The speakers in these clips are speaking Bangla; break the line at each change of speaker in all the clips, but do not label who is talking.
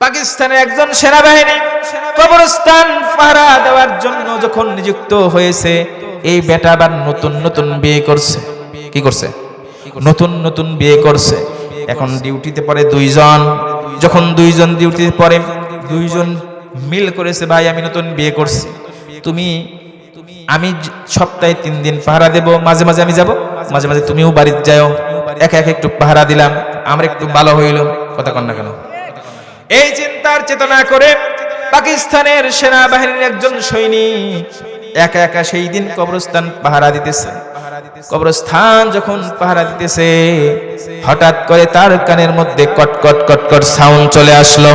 পাকিস্তানের একজন সেনাবাহিনী কবরস্থান পাহারা দেওয়ার জন্য যখন নিযুক্ত হয়েছে, এই বেটা আবার নতুন নতুন বিয়ে করছে। কি করছে? নতুন নতুন বিয়ে করছে। এখন ডিউটিতে পড়ে দুইজন। যখন দুইজন ডিউটিতে পড়ে, দুইজন মিল করেছে, ভাই আমি নতুন বিয়ে করছি, আমি সপ্তাহে 3 দিন পাহারা দেব, মাঝে মাঝে আমি যাব, মাঝে মাঝে তুমিও বাড়িতে যাও, একা একা একটু পাহারা দিলাম, আমার একটু ভালো হইল। কথা কন না কেন? এই চিন্তার চেতনা করে পাকিস্তানের সেনাবাহিনীর একজন সৈনিক একা একা সেই দিন কবরস্থান পাহারা দিতেছে। কবরস্থান যখন পাহারা দিতেছে, হঠাৎ করে তার কানের মধ্যে কটকট কটকট সাউন্ড চলে আসলো।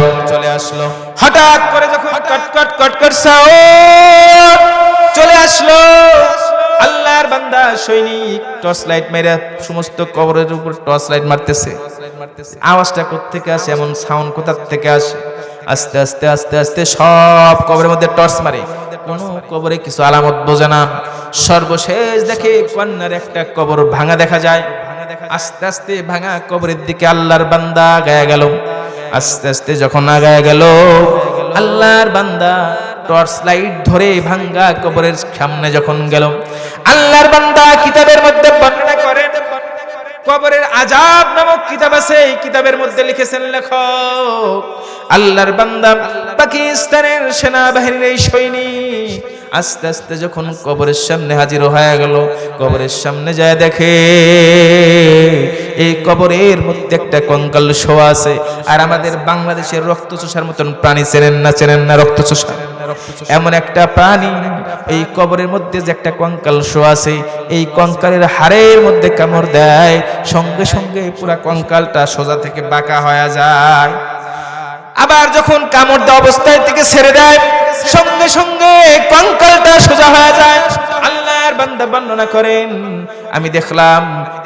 হঠাৎ করে যখন কটকট কটকট সাউন্ড চলে আসলো, আল্লাহর বান্দা সৈনিক টর্চ লাইট মেরে সমস্ত কবরের উপর টর্চ লাইট মারতেছে। আওয়াজটা কোত্থেকে আসে, এমন সাউন্ড কোথা থেকে আসে? আস্তে আস্তে আস্তে আস্তে সব কবরের মধ্যে টর্চ মারে, কোন কবরে কিছু আলামত বোঝে না। সর্বশেষ দেখে কন্যার একটা কবর ভাঙা দেখা যায়। আস্তে আস্তে ভাঙা কবরের দিকে আল্লাহর বান্দা আগায়া গেল। আস্তে আস্তে যখন আগায়া গেল, আল্লাহর বান্দা টর্চ লাইট ধরে ভাঙ্গা কবরের সামনে যখন গেল, আল্লাহর বান্দা কিতাবের মধ্যে বর্ণনা করেন, কবরের আযাব নামক কিতাব আছে, এই কিতাবের মধ্যে লিখেছেন লেখক, আল্লাহর বান্দা পাকিস্তানের সেনাবাহিনীর এই সৈনিক আস্তে আস্তে যখন কবরের সামনে হাজির হয়ে গেল, কবরের সামনে যায় দেখে এই কবরের মধ্যে একটা কঙ্কাল শোয়া আছে। আর আমাদের বাংলাদেশের রক্তচোষার মতন প্রাণী চেনেন না রক্তচোষা, এমন একটা প্রাণী এই কবরের মধ্যে যে একটা কঙ্কাল শোয়া আছে, এই কঙ্কালের হাড়ের মধ্যে কামড় দেয়, সঙ্গে সঙ্গে পুরা কঙ্কালটা সোজা থেকে বাঁকা হয়ে যায়। আবার যখন কামড় দেওয়া অবস্থায় থেকে ছেড়ে দেয়, সঙ্গে সঙ্গে কঙ্কালটা সোজা হয়ে যায়। আল্লাহর বান্দা বর্ণনা করেন, আমি দেখলাম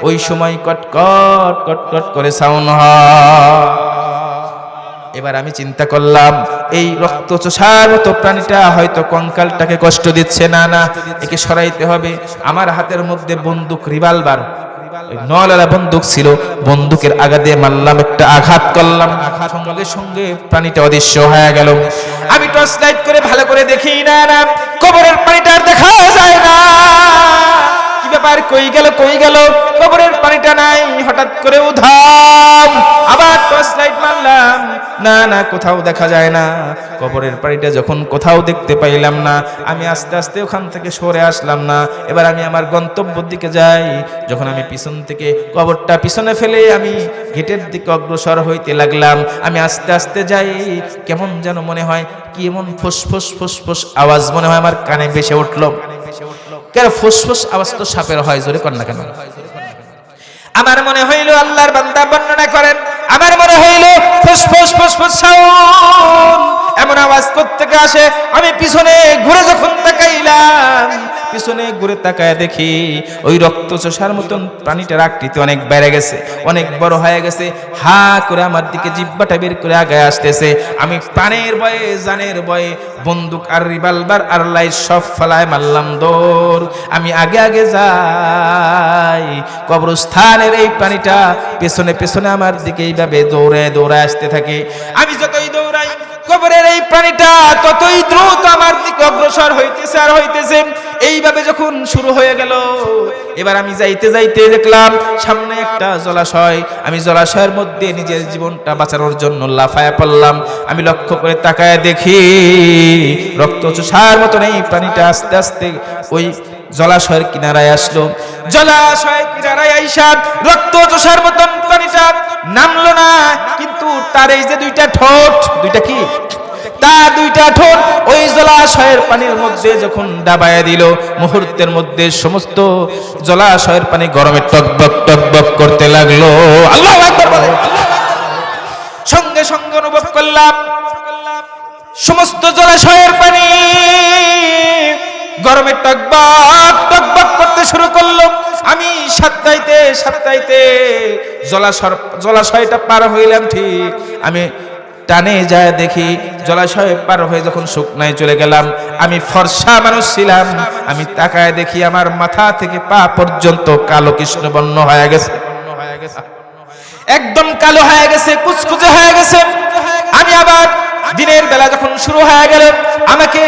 ওই সময় কটকট কটকট করে সাউন্ড হয়। এবার আমি চিন্তা করলাম, এই রক্তচোষার মতো প্রাণীটা হয়তো কঙ্কালটাকে কষ্ট দিচ্ছে, না একে সরাইতে হবে। আমার হাতের মধ্যে বন্দুক, রিভলভার, নলালা বন্দুক ছিল, বন্দুকের আগা দিয়ে মারলাম, একটা আঘাত করলাম, সঙ্গে সঙ্গে প্রাণীটা অদৃশ্য হয়ে গেল। আমি টর্চ লাইট করে ভালো করে দেখি, না কবরের পানিটা আর দেখা যায় না। কি ব্যাপার, কই গেল? কবরের পানিটা নাই। হঠাৎ করে উধাম, আবার টর্চ লাইট মারলাম, না কোথাও দেখা যায় না। কবরের পানিটা যখন কোথাও দেখতে পাইলাম না, আমি আস্তে আস্তে ওখান থেকে সরে আসলাম না। এবার আমি আমার গন্তব্যের দিকে যাই। যখন আমি পিছন থেকে কবরটা পিছনে ফেলে আমি গেটের দিকে অগ্রসর হইতে লাগলাম, আমি আস্তে আস্তে যাই, কেমন যেন মনে হয়, কি এমন ফুসফুস ফুসফুস আওয়াজ মনে হয় আমার কানে ভেসে উঠলো। কেন ফুসফুস আওয়াজ তো সাপের হয়, জোরে কর না কেন? আমার মনে হইল, আল্লাহর বান্দা বর্ণনা করেন, আমার মনে হইল ফুসফুস ফুসফুস সাউন্ড, এমন আওয়াজ কোত্থেকে আসে? আমি পিছনে ঘুরে যখন তাকাইলাম, পিছনে ঘুরে তাকায় দেখি ওই রক্তচোষার মতন প্রাণীটার আকৃতি অনেক বেড়ে গেছে, অনেক বড় হয়ে গেছে। হা করে আমার দিকে জিহ্বাটা বের করে আগায় আসতেছে। আমি প্রাণের ভয়ে, জানের ভয়ে বন্দুক আর রিভলভার আর লাইট সব ফেলায় মারলাম দৌড়। আমি আগে আগে যাই, কবরস্থানের এই প্রাণীটা পেছনে পেছনে আমার দিকে এইভাবে দৌড়ে দৌড়ে আসতে থাকে। আমি যতই দৌড়াই, কবরের এই প্রাণীটা ততই দ্রুত আমার দিকে অগ্রসর হইতেছে আর হইতেছে। এইভাবে যখন শুরু হয়ে গেল, এবার আমি যাইতে যাইতে দেখলাম সামনে একটা জলাশয়। আমি জলাশয়ের মধ্যে নিজের জীবনটা বাঁচানোর জন্য লাফায়া পড়লাম। আমি লক্ষ্য করে তাকায় দেখি রক্তচোষার মতন এই প্রাণীটা আস্তে আস্তে ওই জলাশয়ের কিনারায় আসলো। জলাশয়ের কিনারায় আইসা রক্তচোষার মতন প্রাণীটা নামলো না, কিন্তু তার এই যে দুইটা ঠোঁট, দুইটা কি, তার দুইটা ঠোঁট ওই জলাশয়ের পানির মধ্যে যখন ডাবায়া দিল, মুহূর্তের মধ্যে সমস্ত জলাশয়ের পানি গরমে টকবক টকবক করতে লাগলো। আল্লাহু আকবার বলে। সঙ্গে সঙ্গে অনুভব করলাম সমস্ত জলাশয়ের পানি গরমে টকবক টকবক করতে শুরু করলো। আমি সাতটাইতে জলাশয়টা পার হইলাম, ঠিক আমি টানে যায় দেখি জলাশয় পার হয়ে যখন শুকনায় চলে গেলাম, আমি ফর্সা মানুষ ছিলাম, আমি তাকায় দেখি আমার মাথা থেকে পা পর্যন্ত কালো কৃষ্ণবর্ণ হয়ে গেছে, একদম কালো হয়ে গেছে, কুচকুচে হয়ে গেছে। আমি আবার দিনের বেলা যখন শুরু হয়ে গেল, আমাকে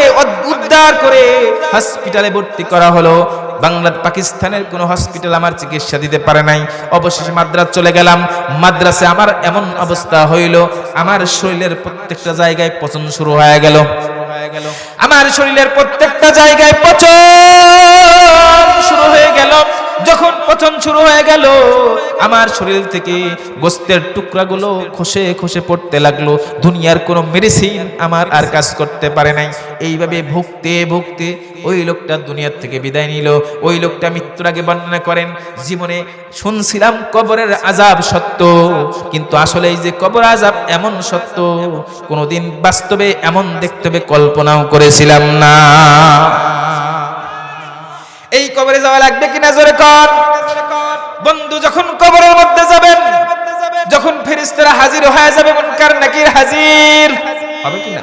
উদ্ধার করে হসপিটালে ভর্তি করা হলো। বাংলার পাকিস্তানের কোনো হসপিটাল আমার চিকিৎসা দিতে পারে নাই। অবশেষে মাদ্রাজ চলে গেলাম। মাদ্রাসে আমার এমন অবস্থা হইল, আমার শরীরের প্রত্যেকটা জায়গায় পচন শুরু হয়ে গেল। আমার শরীরের প্রত্যেকটা জায়গায় পচন শুরু হয়ে গেল। যখন পচন শুরু হয়ে গেল, আমার শরীর থেকে গোস্তের টুকরাগুলো খসে খসে পড়তে লাগলো। দুনিয়ার কোনো মেডিসিন আমার আর কাজ করতে পারে নাই। এইভাবে ভুগতে ভুগতে ওই লোকটা দুনিয়ার থেকে বিদায় নিল। ওই লোকটা মৃত্যুর আগে বর্ণনা করেন, জীবনে শুনছিলাম কবরের আযাব সত্য, কিন্তু আসলে এই যে কবর আযাব এমন সত্য, কোনোদিন বাস্তবে এমন দেখতে হবে কল্পনাও করেছিলাম না। এই কবরে যাওয়া লাগবে কিনা জোরে কর বন্ধু। যখন কবরের মধ্যে যাবেন, যখন ফেরেশতারা হাজির হয়ে যাবে, মুনকার নাকির হাজির হবে কিনা,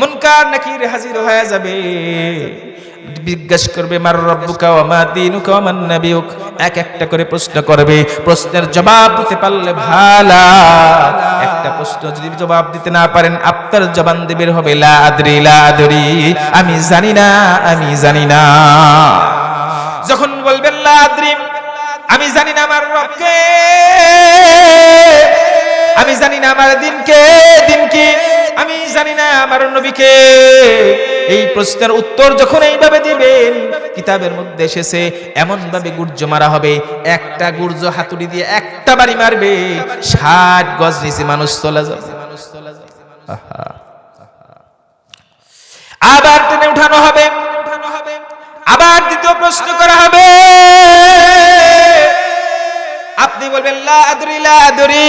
মুনকার নাকির হাজির হয়ে যাবে, জিজ্ঞাসা করবে মার রব্বুকা ওয়া মা দীনুকা ওয়া মান নাবিয়ুক। এক একটা করে প্রশ্ন করবে। প্রশ্নের জবাব দিতে পারলে ভালা, একটা প্রশ্ন যদি জবাব দিতে না পারেন, আপনার জবান দিয়ে বের হবে লা আদরি লা আদরি, আমি জানি না, আমি জানি না। যখন বলবেন লা আদরি, আমি জানি না আমার রবকে, আমি জানি না আমার দিনকে, দিন কি, আমি জানি না আমার নবীকে, এই প্রশ্নের উত্তর যখন এইভাবে দিবেন, কিতাবের মধ্যে এসেছে এমন ভাবে গুর্জ মারা হবে, একটা গুর্জ হাতুড়ি দিয়ে একটা বাড়ি মারবে, 60 গজ নিচে মানুষ চলে যাবে। আবার টেনে উঠানো হবে, আবার দ্বিতীয় প্রশ্ন করা হবে। আপনি বলবেন লা আদরি লা আদরি,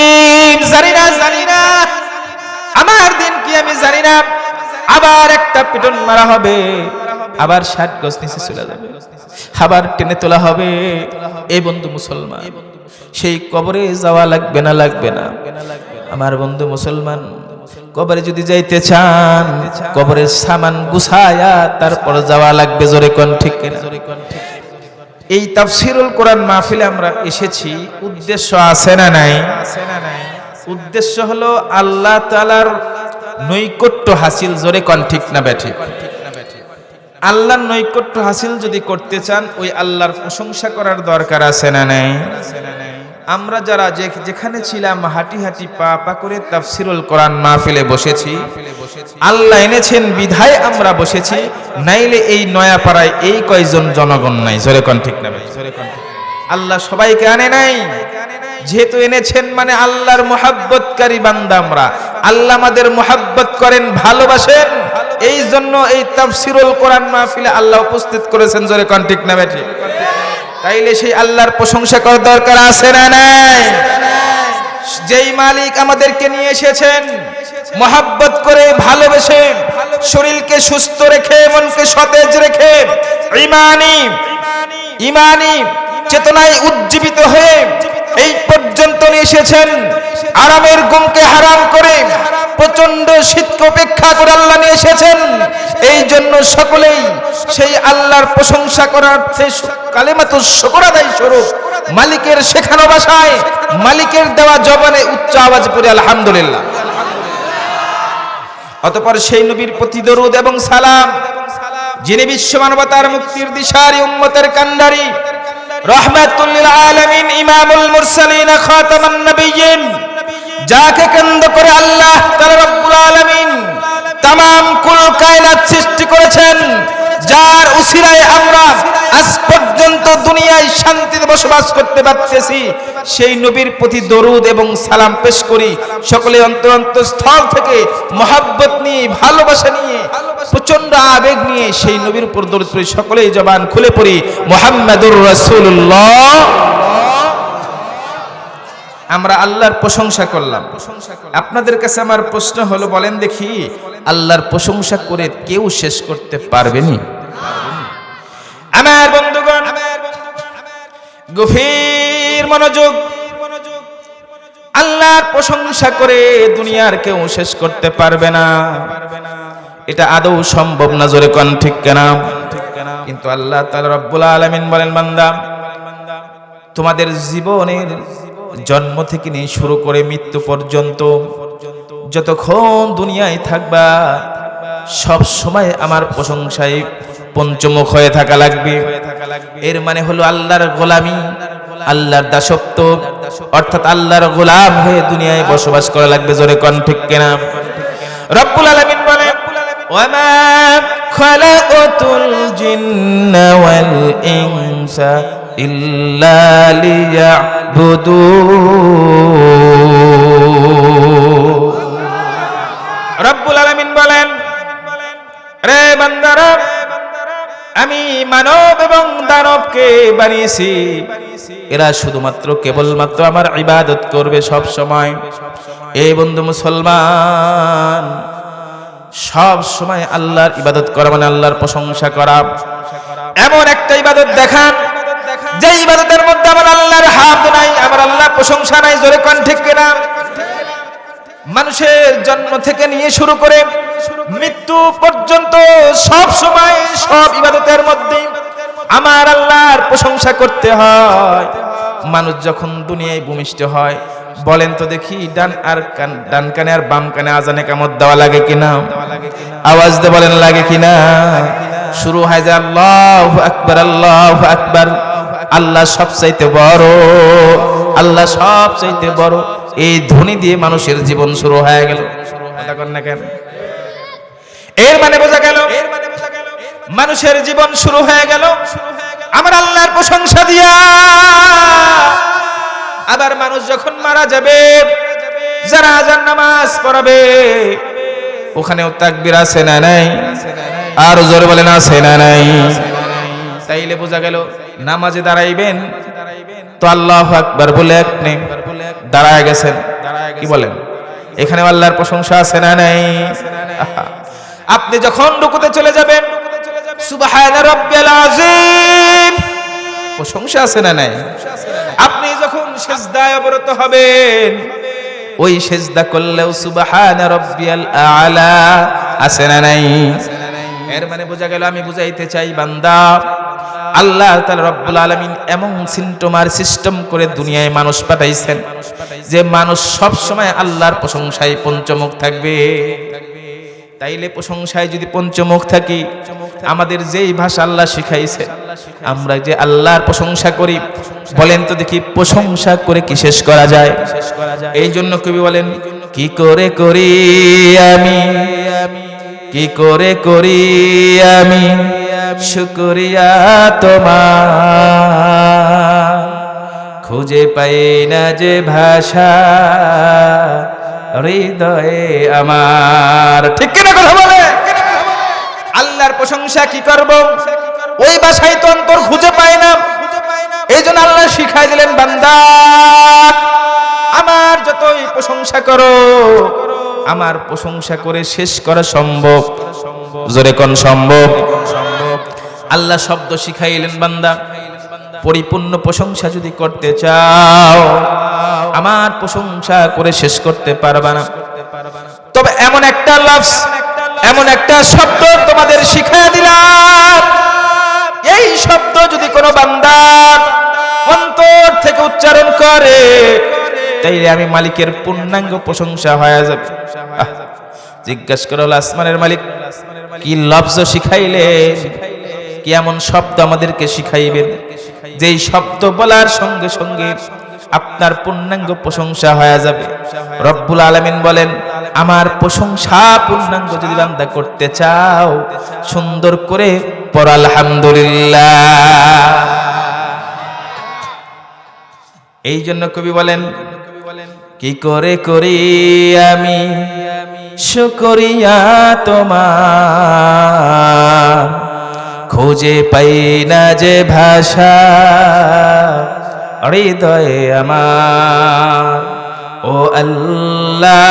জানি না, জানি না, আমার দিন কি আমি জানি না। আবার একটা পিটন মারা হবে, আবার 60 গজ নিচে চলে যাবে, আবার টেনে তোলা হবে। এই বন্ধু মুসলমান, সেই কবরে যাওয়া লাগবে না, লাগবে না আমার বন্ধু মুসলমান। কবরে যদি যাইতে চান, কবরের সামান গুছায়া তারপর যাওয়া লাগবে। জোরে কোন ঠিক কিনা? এই তাফসীরুল কোরআন মাহফিলে আমরা এসেছি, উদ্দেশ্য আছে না নাই? উদ্দেশ্য হলো আল্লাহ তাআলার নৈকট্য হাসিল। জোরে কোন ঠিক না ব্যাঠিক? আল্লাহর নৈকট্য হাসিল যদি করতে চান, ওই আল্লাহর প্রশংসা করার দরকার আছে না নাই? আমরা যারা যেখানে ছিলাম, হাঁটি হাঁটি পা পা করে তাফসীরুল কোরআন মাহফিলে বসেছি, আল্লাহ এনেছেন বিধায় আমরা বসেছি, নাইলে এই নয়াপাড়ায় এই কয়জন জনগণ নাই। জোরে কোন ঠিক না ভাই? আল্লাহ সবাইকে আনে নাই, যেহেতু এনেছেন মানে আল্লাহর মুহাব্বতকারী বান্দা আমরা। আল্লাহ আমাদের মুহাব্বত করেন, ভালোবাসেন, এই জন্য এই তাফসীরুল কোরআন মাহফিলে আল্লাহ উপস্থিত করেছেন। জোরে কোন ঠিক না ভাই? তাইলে সেই আল্লাহর প্রশংসা করার দরকার আছে না নাই? যেই মালিক আমাদেরকে নিয়ে এসেছেন মোহাব্বত করে, ভালোবেসে, শরীরকে সুস্থ রেখে, মনকে সতেজ রেখে, ঈমানি চেতনায় উজ্জীবিত হয়ে এই পর্যন্ত নিয়ে এসেছেন। আরামের ঘুমকে হারাম করে, প্রচন্ড শীতকে উপেক্ষা করে আল্লাহ নিয়ে এসেছেন। এই জন্য সকলেই সেই আল্লাহর প্রশংসা করার কালিমাতুশ শুকর আদায় স্বরূপ মালিকের শেখানো ভাষায়, মালিকের দেওয়া জবানে উচ্চ আওয়াজ করে আলহামদুলিল্লাহ। অতঃপর সেই নবীর প্রতি দরুদ এবং সালাম, যিনি বিশ্ব মানবতার মুক্তির দিশারি, উম্মতের কান্ডারি, রাহমাতুল লিল আলামিন, ইমামুল মুরসালিন, খাতামান নবিয়্যিন, যাকে কেন্দ্র করে আল্লাহ তাআলা রব্বুল আলামিন तमाम कुल कायनात सृष्टि করেছেন, যার উসিলায় আমরা আজ পর্যন্ত দুনিয়ায় শান্তিতে বসবাস করতে পারতেছি, সেই নবীর প্রতি দরুদ এবং সালাম পেশ করি। সকলে অন্তরস্থল থেকে মহব্বত নিয়ে, ভালোবাসা নিয়ে, প্রচন্ড আবেগ নিয়ে সেই নবীর উপর দরুদ পড়ি। সকলেই জবান খুলে পড়ি মুহাম্মাদুর রাসূলুল্লাহ। আমরা আল্লাহর প্রশংসা করলাম। আপনাদের কাছে আমার প্রশ্ন হলো, বলেন দেখি, আল্লাহর প্রশংসা করে কেউ শেষ করতে পারবেনি? আমার বন্ধুগণ, গভীর মনোযোগ। আল্লাহর প্রশংসা করে দুনিয়ার কেউ শেষ করতে পারবে না, এটা আদৌ সম্ভব না। জোরে কোন ঠিক কিনা? কিন্তু আল্লাহ তাআলা রব্বুল আলামিন বলেন, বান্দা, তোমাদের জীবনের জন্ম থেকে নিয়ে শুরু করে মৃত্যু পর্যন্ত যতক্ষণ দুনিয়ায় থাকবা সব সময় আমার প্রশংসায় পঞ্চমুখ হয়ে থাকা লাগবে। এর মানে হলো আল্লাহর গোলামি, আল্লাহর দাসত্ব, অর্থাৎ আল্লাহর গোলাম হয়ে দুনিয়ায় বসবাস করা লাগবে। জোরে কোন ঠিক কিনা? রব্বুল আলামিন বলেন, ওয়ামা খালাকাতুল জিন্না ওয়াল ইনসা ইল্লা লিয়াবুদুন। রব্বুল আলামিন বলেন, রে বান্দারা, আমি মানব এবং দানবকে বানিয়েছি, এরা শুধুমাত্র কেবলমাত্র আমার ইবাদত করবে সব সময়। এই বন্ধু মুসলমান, সব সময় আল্লাহর ইবাদত করা মানে আল্লাহর প্রশংসা করা। এমন একটা ইবাদত দেখান যে ইবাদতের মধ্যে আমার আল্লাহর হাত নাই, আমার আল্লাহর প্রশংসা নাই। জোরে কোন ঠিক কিনা? মানুষের জন্ম থেকে নিয়ে শুরু করে মৃত্যু পর্যন্ত সব সময় সব ইবাদতের মধ্যে আমার আল্লাহর প্রশংসা করতে হয়। মানুষ যখন দুনিয়ায় ভূমিষ্ঠ হয়, বলেন তো দেখি, ডান কানে আর বাম কানে আজানে কামত দেওয়া লাগে কিনা? আওয়াজ দিয়ে বলেন, লাগে কিনা? শুরু হয় যে আল্লাহু আকবার, আল্লাহু আকবার, আল্লাহ সবচাইতে বড়, আল্লাহ সবচাইতে বড়। এই ধ্বনি দিয়ে মানুষের জীবন শুরু হয়ে গেল। কথা কন না কেন? এর মানে বোঝা গেল মানুষের জীবন শুরু হয়ে গেল আমার আল্লাহর প্রশংসা দিয়া। আবার মানুষ যখন মারা যাবে, জানাজার নামাজ পড়াবে, ওখানেও তাকবীর আছে না নাই? আর জোরে বলেন, আছে না নাই? তাইলে বোঝা গেল নামাজে দাঁড়াইবেন তো আল্লাহু আকবার বলে আপনি দাঁড়ায় গেছেন। কি বলেন? এখানে আল্লাহর প্রশংসা আছে না নাই? আপনি যখন রুকুতে চলে যাবেন, সুবহান রাব্বিয়াল আযীম, প্রশংসা আছে না নাই? আপনি যখন সিজদায় অবরত হবেন, ওই সিজদা করলেও সুবহান রাব্বিয়াল আ'লা আছে না নাই? এর মানে বোঝা গেল, আমি বুঝাইতে চাই বান্দা, আল্লাহ তাআলা রব্বুল আলামিন এমন সিস্টেম করে দুনিয়ায় মানুষ পাঠাইছেন যে মানুষ সব সময় আল্লাহর প্রশংসায় পঞ্চমুখ থাকবে। তাইলে প্রশংসায় যদি পঞ্চমুখ থাকি, আমাদের যেই ভাষা আল্লাহ শিখাইছে, আমরা যে আল্লাহর প্রশংসা করি, বলেন তো দেখি প্রশংসা করে কি শেষ করা যায়? এই জন্য কবি বলেন, কি করে করি আমি, কি করে করি আমি শুকরিয়া তোমার, খুঁজে পাই না যে ভাষা হৃদয়ে আমার। ঠিক কিনা কথা বলে? আল্লাহর প্রশংসা কি করব, ওই ভাষায় তো অন্তর খুঁজে পায় না। এই জন্য আল্লাহ শিখাই দিলেন, বান্দা আমার যতই প্রশংসা করো, আমার প্রশংসা করে শেষ করা সম্ভব। জোরে কোন সম্ভব? আল্লাহ শব্দ শিখাইলেন, বান্দা পরিপূর্ণ প্রশংসা যদি করতে চাও, আমার প্রশংসা করে শেষ করতে পারবা না। তবে এমন একটা লফজ, এমন একটা শব্দ তোমাদের শিখাইয়া দিলাম, এই শব্দ যদি কোনো বান্দা অন্তর থেকে উচ্চারণ করে, তাইলে আমি মালিকের পূর্ণাঙ্গ প্রশংসা হয়ে যাবে। জিজ্ঞাসা করা হলো, আসমানের মালিক কি লফজ শিখাইলে, কি এমন শব্দ আমাদেরকে শিখাইবেন যেই শব্দ বলার সঙ্গে সঙ্গে আপনার পূর্ণাঙ্গ প্রশংসা হয়ে যাবে? রব্বুল আলামিন বলেন, আমার প্রশংসা পূর্ণাঙ্গ যদি বান্দা করতে চাও, সুন্দর করে পড় আলহামদুলিল্লাহ। এই জন্য কবি বলেন, কি করে করি আমি শুকরিয়া তোমার, খুঁজে পাই না যে ভাষা হৃদয়ে আমার। ও আল্লাহ,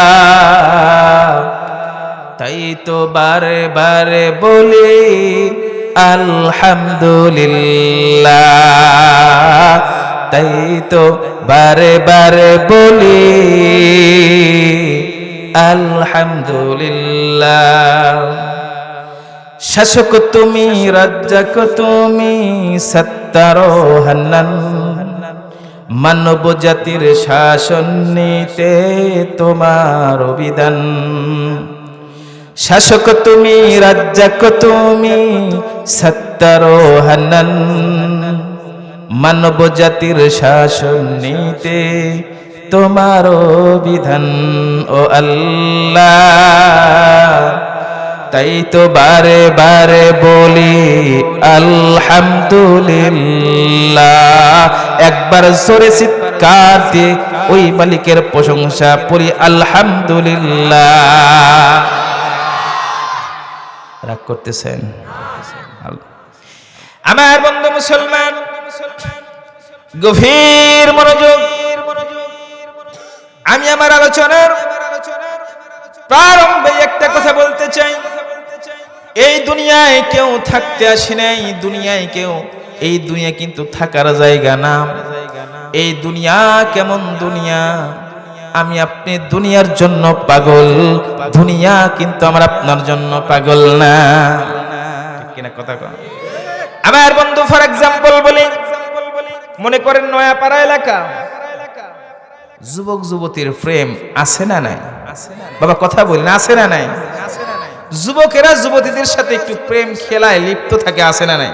তাই তো বারে বারে বলি আলহামদুলিল্লাহ, তাই তো বারে বারে বলি আলহামদুলিল্লাহ। শাসক তুমি, রাজ্জাক তুমি, সত্তার হান্নান, মানব জাতির শাসন নিতে তোমার অভিধান। শাসক তুমি, রাজ্জাক তুমি, সত্তার হান্নান। মানব জাতির শাসন নিতে তোমার বিধান ও আল্লাহ। তাই তো বারে বারে বলি আলহামদুলিল্লাহ। একবার জোরে চিৎকার দিয়ে ওই মালিকের প্রশংসা পড়ি আলহামদুলিল্লাহ। রাগ করতেছেন? আমার বন্ধু মুসলমান, গভীর মনোযোগ। আমি আমার আলোচনার প্রারম্ভে একটা কথা বলতে চাই। এই দুনিয়ায় কেউ থাকতে আসি নাই, এই দুনিয়া কিন্তু থাকার জায়গা না। এই দুনিয়া কেমন দুনিয়া, আমি আপনি দুনিয়ার জন্য পাগল, দুনিয়া কিন্তু আমার আপনার জন্য পাগল না। ঠিক কিনা কথা কন? আমার বন্ধু ফর এক্সাম্পল বলি, মনে করেন নয়াপাড়া এলাকা, যুবক যুবতীর প্রেম আছে না নাই? বাবা কথা বলেন, আছে না নাই? যুবকেরা যুবতীদের সাথে একটু প্রেম খেলায় লিপ্ত থাকে, আছে না নাই?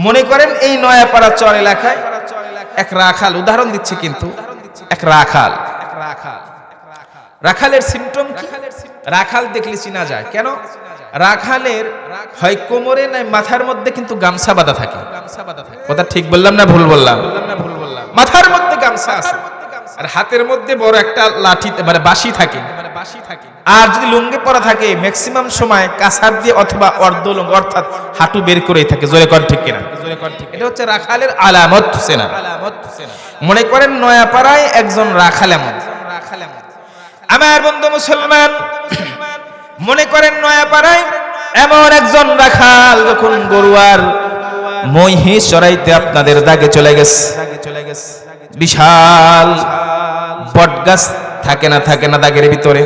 মনে করেন এই নয়াপাড়া চর এলাকায় এক রাখাল, উদাহরণ দিচ্ছি কিন্তু, এক রাখালের সিমটম কি? রাখাল দেখলে চিনা যায়। কেন? রাখালের হয় কোমরে নাই মাথার মধ্যে কিন্তু গামছা বাঁধা থাকে। কথা ঠিক বললাম না ভুল বললাম? মাথার মধ্যে গামছা আছে, আর হাতের মধ্যে বড় একটা লাঠি মানে বাঁশি থাকে। আর যদি লুঙ্গি পরা থাকে ম্যাক্সিমাম সময় কাছার দিয়ে অথবা অর্ধ লুঙ্গ অর্থাৎ হাঁটু বের করেই থাকে। জোরে কর ঠিক কিনা? এটা হচ্ছে রাখালের আলামত। সেনা মনে করেন নয়াপাড়ায় একজন রাখাল এমন। আমার বন্ধু মুসলমান, মনে করেন নয়াপাড়ায় এমন একজন রাখাল যখন গরুয়ার মহিষ চড়াইতে আপনাদের দাগে চলে গেছে, বিশাল বটগাছ থাকে না দাগের ভিতরে,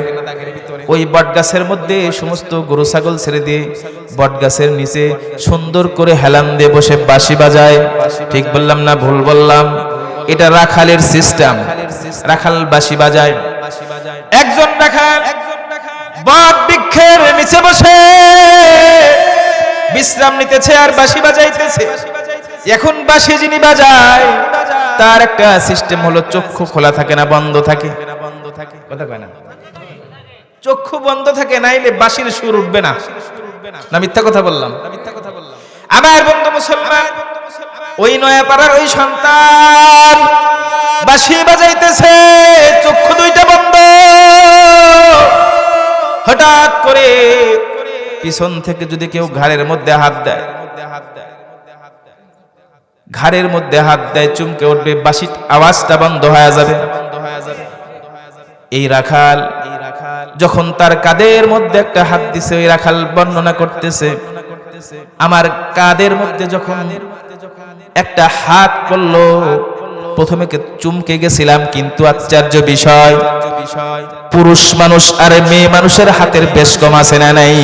ওই বটগাছের মধ্যে সমস্ত গরু ছাগল ছেড়ে দিয়ে বটগাছের নিচে সুন্দর করে হেলান দিয়ে বসে বাঁশি বাজায়। ঠিক বললাম না ভুল বললাম? এটা রাখালের সিস্টেম। রাখাল বাঁশি বাজায়। একজন রাখাল বট বৃক্ষের নিচে বসে বিশ্রাম নিতেছে আর বাঁশি বাজাইতেছে। এখন বাঁশি যিনি বাজায় তার একটা সিস্টেম হলো চক্ষু খোলা থাকে না বন্ধ থাকে? কথা কয় না? চক্ষু বন্ধ থাকে, নাইলে বাঁশির সুর উঠবে না। না মিথ্যা কথা বললাম? আমার বন্ধু মুসলমান, ওই নয়াপাড়ার ওই সন্তান বাঁশি বাজাইতেছে, চক্ষু দুইটা বন্ধ। হঠাৎ করে পিছন থেকে যদি কেউ ঘাড়ের মধ্যে হাত দেয়, চুমকে উঠবে, বাঁশির আওয়াজটা বন্ধ হয়ে যাবে। এই রাখাল যখন তার কাঁধের মধ্যে একটা হাত দিছে, ওই রাখাল বর্ণনা করতেছে, আমার কাঁধের মধ্যে যখন একটা হাত পড়লো, প্রথমে চুমকে গেছিলাম, কিন্তু আশ্চর্য বিষয়, পুরুষ মানুষ আর মেয়ে মানুষের হাতের বেশ কম আছে না নাই?